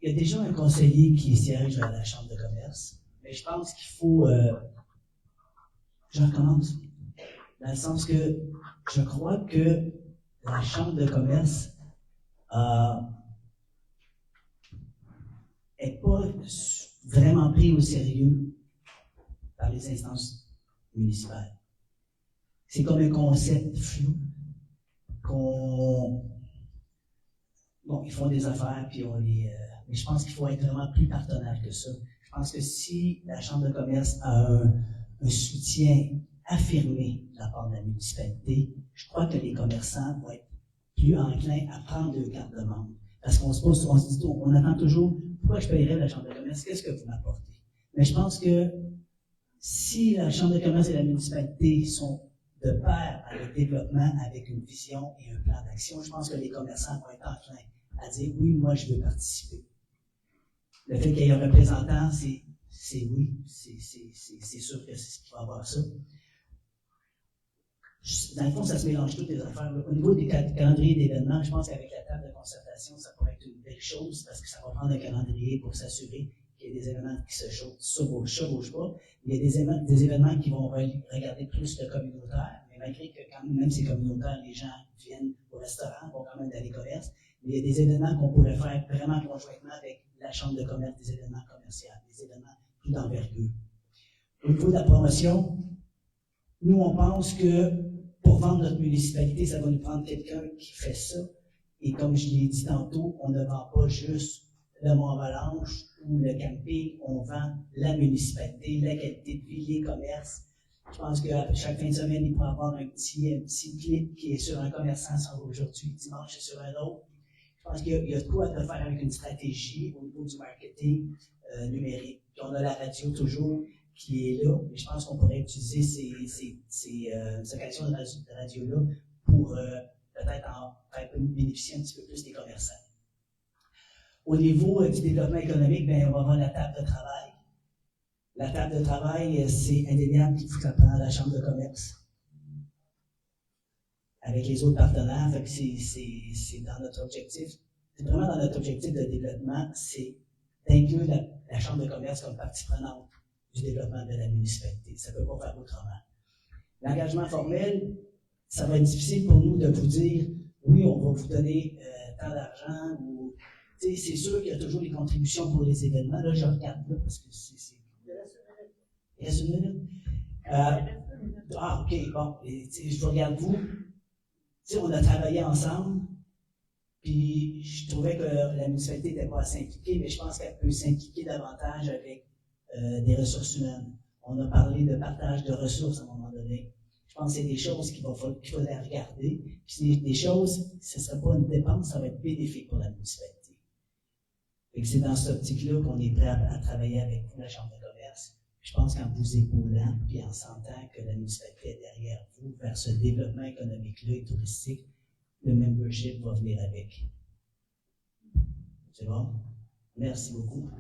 il y a déjà un conseiller qui siège à la Chambre de commerce, mais je pense qu'il faut... je recommence. Dans le sens que je crois que la Chambre de commerce n'est pas vraiment prise au sérieux par les instances municipales. C'est comme un concept flou Bon, ils font des affaires, puis on les... mais je pense qu'il faut être vraiment plus partenaire que ça. Je pense que si la Chambre de commerce a un soutien affirmé de la part de la municipalité, je crois que les commerçants vont être plus enclins à prendre le carte de membre. Parce qu'on se dit, on attend toujours, pourquoi je paierais la Chambre de commerce? Qu'est-ce que vous m'apportez? Mais je pense que si la Chambre de commerce et la municipalité sont de pair avec le développement, avec une vision et un plan d'action, je pense que les commerçants vont être enclins à dire oui, moi je veux participer. Le fait qu'il y ait un représentant, c'est oui, c'est sûr que c'est ce qu'il va avoir ça. Dans le fond, ça se mélange toutes les affaires. Au niveau des calendriers d'événements, je pense qu'avec la table de concertation, ça pourrait être une belle chose parce que ça va prendre un calendrier pour s'assurer qu'il y ait des événements qui se chevauchent pas. Il y a des événements qui vont regarder plus le communautaire, mais malgré que quand même c'est communautaire, les gens viennent au restaurant, vont quand même dans les commerces. Mais il y a des événements qu'on pourrait faire vraiment conjointement avec la Chambre de commerce, des événements commerciaux, des événements plus d'envergure. Au niveau de la promotion, nous, on pense que pour vendre notre municipalité, ça va nous prendre quelqu'un qui fait ça. Et comme je l'ai dit tantôt, on ne vend pas juste le Mont-Avalanche ou le camping, on vend la municipalité, la qualité de vie, les commerces. Je pense qu'à chaque fin de semaine, il pourrait y avoir un petit clip qui est sur un commerçant aujourd'hui, dimanche c'est sur un autre. Je pense qu'il y a de quoi à faire avec une stratégie au niveau du marketing numérique. Puis on a la radio toujours qui est là, mais je pense qu'on pourrait utiliser ces occasions de radio-là pour peut-être en faire bénéficier un petit peu plus des commerçants. Au niveau du développement économique, bien, on va avoir la table de travail. La table de travail, c'est indéniable qu'il faut que ça prenne la Chambre de commerce. Avec les autres partenaires, fait que c'est dans notre objectif. C'est vraiment dans notre objectif de développement, c'est d'inclure la Chambre de commerce comme partie prenante du développement de la municipalité. Ça ne peut pas faire autrement. L'engagement formel, ça va être difficile pour nous de vous dire, oui, on va vous donner tant d'argent, ou, c'est sûr qu'il y a toujours des contributions pour les événements. Là, je regarde là, parce que c'est... Il reste une minute? OK, bon, je vous regarde vous. On a travaillé ensemble, puis je trouvais que la municipalité n'était pas assez impliquée, mais je pense qu'elle peut s'impliquer davantage avec des ressources humaines. On a parlé de partage de ressources à un moment donné. Je pense que c'est des choses qu'il faudrait regarder. Puis c'est des choses, ce ne sera pas une dépense, ça va être bénéfique pour la municipalité. Et c'est dans cette optique-là qu'on est prêt à travailler avec la Chambre de commerce Je pense qu'en vous épaulant, puis en sentant que la municipalité est derrière vous, vers ce développement économique-là et touristique, le membership va venir avec. C'est bon? Merci beaucoup.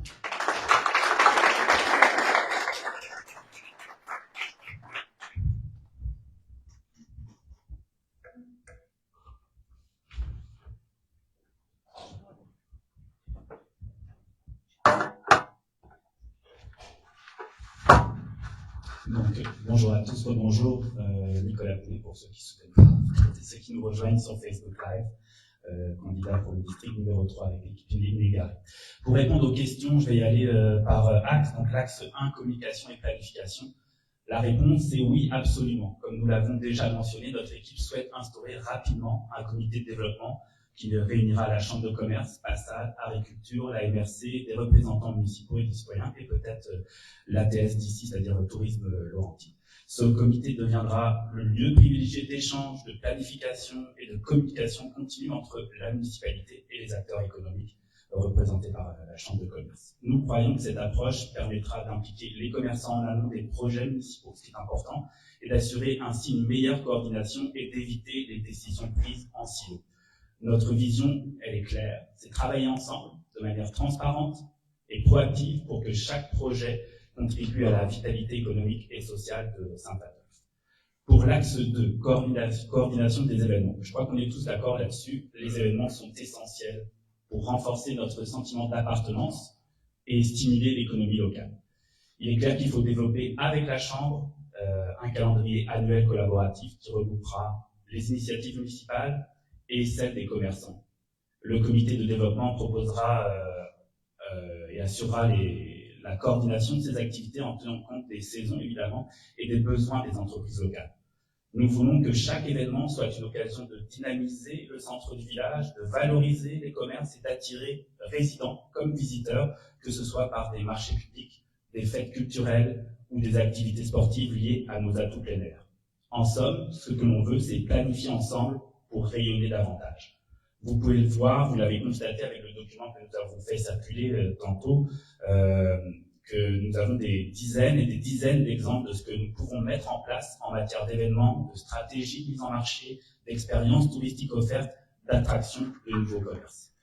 Donc, bonjour à tous, bonjour, Nicolas Poulet pour ceux qui ne pas, ceux qui nous rejoignent sur Facebook Live, candidat pour le district numéro 3 avec l'équipe Négaré. Pour répondre aux questions, je vais y aller par axe, donc l'axe 1, communication et planification. La réponse c'est oui, absolument. Comme nous l'avons déjà mentionné, notre équipe souhaite instaurer rapidement un comité de développement qui réunira la Chambre de commerce, Passade, Agriculture, la MRC, des représentants municipaux et des citoyens, et peut-être l'ATS d'ici, c'est-à-dire le tourisme laurentien. Ce comité deviendra le lieu privilégié d'échange, de planification et de communication continue entre la municipalité et les acteurs économiques représentés par la Chambre de commerce. Nous croyons que cette approche permettra d'impliquer les commerçants en amont des projets municipaux, ce qui est important, et d'assurer ainsi une meilleure coordination et d'éviter les décisions prises en silo. Notre vision, elle est claire, c'est travailler ensemble de manière transparente et proactive pour que chaque projet contribue à la vitalité économique et sociale de Saint-Adolphe. Pour l'axe 2, coordination des événements, je crois qu'on est tous d'accord là-dessus, les événements sont essentiels pour renforcer notre sentiment d'appartenance et stimuler l'économie locale. Il est clair qu'il faut développer avec la Chambre un calendrier annuel collaboratif qui regroupera les initiatives municipales et celle des commerçants. Le comité de développement proposera et assurera la coordination de ces activités en tenant compte des saisons, évidemment, et des besoins des entreprises locales. Nous voulons que chaque événement soit une occasion de dynamiser le centre du village, de valoriser les commerces et d'attirer résidents comme visiteurs, que ce soit par des marchés publics, des fêtes culturelles ou des activités sportives liées à nos atouts plein air. En somme, ce que l'on veut, c'est planifier ensemble pour rayonner davantage. Vous pouvez le voir, vous l'avez constaté avec le document que nous avons fait circuler tantôt, que nous avons des dizaines et des dizaines d'exemples de ce que nous pouvons mettre en place en matière d'événements, de stratégies de mise en marché, d'expériences touristiques offertes, d'attractions de nouveaux commerces.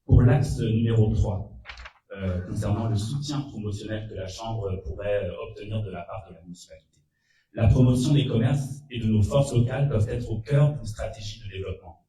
Pour l'axe numéro 3, concernant le soutien promotionnel que la Chambre pourrait obtenir de la part de la municipalité. La promotion des commerces et de nos forces locales doivent être au cœur d'une stratégie de développement.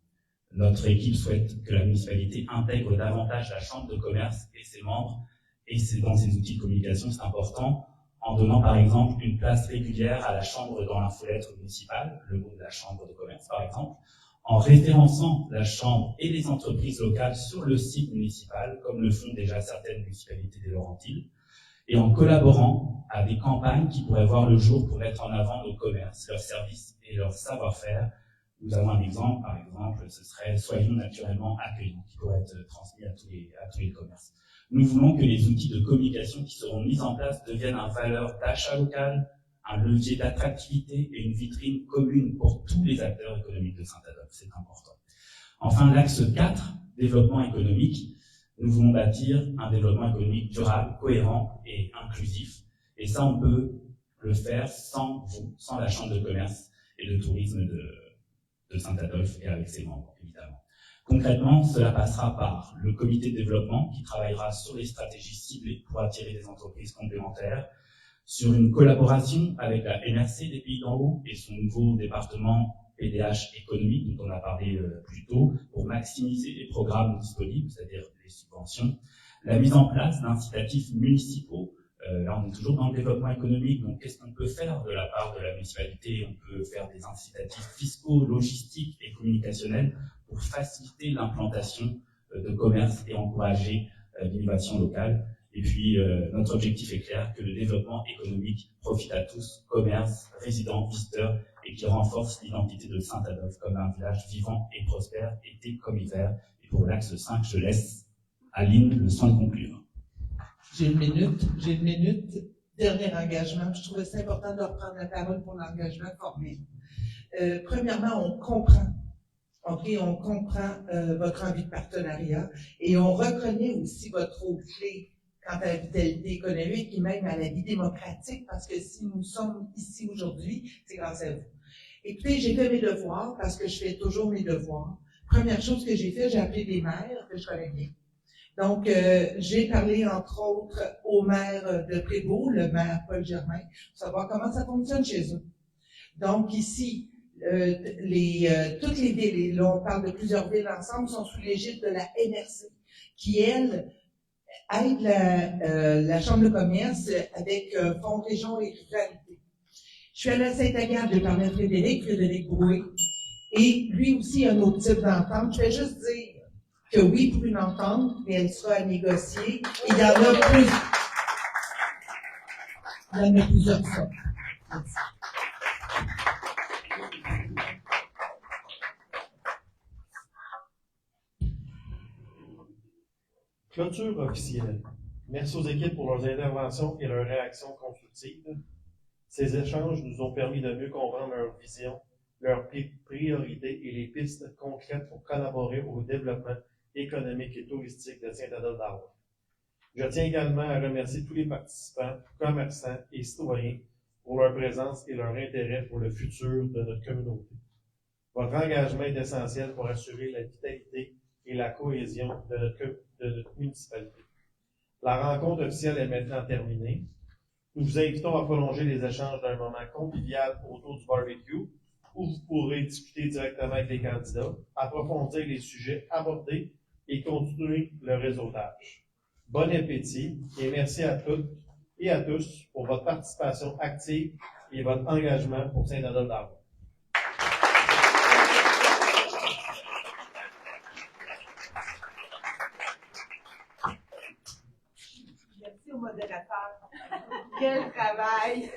Notre équipe souhaite que la municipalité intègre davantage la Chambre de commerce et ses membres, et c'est dans ses outils de communication, c'est important, en donnant par exemple une place régulière à la Chambre dans l'infolettre municipale, le mot de la Chambre de commerce par exemple, en référençant la Chambre et les entreprises locales sur le site municipal, comme le font déjà certaines municipalités des Laurentides, et en collaborant à des campagnes qui pourraient voir le jour pour mettre en avant nos commerces, leurs services et leur savoir-faire. Nous avons un exemple, par exemple, ce serait « Soyons naturellement accueillants » qui pourrait être transmis à tous les commerces. Nous voulons que les outils de communication qui seront mis en place deviennent un valeur d'achat local, un levier d'attractivité et une vitrine commune pour tous les acteurs économiques de Saint-Adolphe. C'est important. Enfin, l'axe 4, développement économique. Nous voulons bâtir un développement économique durable, cohérent et inclusif. Et ça, on peut le faire sans vous, sans la Chambre de commerce et de tourisme de Saint-Adolphe et avec ses membres, évidemment. Concrètement, cela passera par le comité de développement qui travaillera sur les stratégies ciblées pour attirer des entreprises complémentaires, sur une collaboration avec la MRC des Pays d'en Haut et son nouveau département PDH économique dont on a parlé plus tôt, pour maximiser les programmes disponibles, c'est-à-dire les subventions, la mise en place d'incitatifs municipaux. Là, on est toujours dans le développement économique, donc qu'est-ce qu'on peut faire de la part de la municipalité? On peut faire des incitatifs fiscaux, logistiques et communicationnels pour faciliter l'implantation de commerces et encourager l'innovation locale. Et puis, notre objectif est clair, que le développement économique profite à tous, commerces, résidents, visiteurs, et qui renforce l'identité de Saint-Adolphe comme un village vivant et prospère, été comme hiver. Et pour l'axe 5, je laisse Aline le soin de conclure. J'ai une minute. Dernier engagement. Je trouvais ça important de reprendre la parole pour l'engagement formel. Premièrement, on comprend. OK, on comprend votre envie de partenariat et on reconnaît aussi votre rôle clé quant à la vitalité économique et même à la vie démocratique, parce que si nous sommes ici aujourd'hui, c'est grâce à vous. Écoutez, j'ai fait mes devoirs, parce que je fais toujours mes devoirs. Première chose que j'ai fait, j'ai appelé des maires que je connais bien. Donc, j'ai parlé, entre autres, au maire de Prévost, le maire Paul Germain, pour savoir comment ça fonctionne chez eux. Donc, ici, toutes les villes, et là, on parle de plusieurs villes ensemble, sont sous l'égide de la MRC, qui, elle, aide la Chambre de commerce avec Fonds Région et Ruralité. Je suis allée à Saint-Agathe, j'ai parlé à Frédéric Broué, et lui aussi a un autre type d'entente. Je vais juste dire que oui, pour une entente, mais elle sera à négocier. Il y en a plus. Il y en a plusieurs sortes. Merci. Clôture officielle. Merci aux équipes pour leurs interventions et leurs réactions constructives. Ces échanges nous ont permis de mieux comprendre leur vision, leurs priorités et les pistes concrètes pour collaborer au développement économique et touristique de Saint-Adolphe-d'Arvor. Je tiens également à remercier tous les participants, commerçants et citoyens pour leur présence et leur intérêt pour le futur de notre communauté. Votre engagement est essentiel pour assurer la vitalité et la cohésion de notre municipalité. La rencontre officielle est maintenant terminée. Nous vous invitons à prolonger les échanges d'un moment convivial autour du barbecue, où vous pourrez discuter directement avec les candidats, approfondir les sujets abordés et continuer le réseautage. Bon appétit et merci à toutes et à tous pour votre participation active et votre engagement pour Saint-Adolphe-d'Arvor. Merci au modérateur. Quel travail!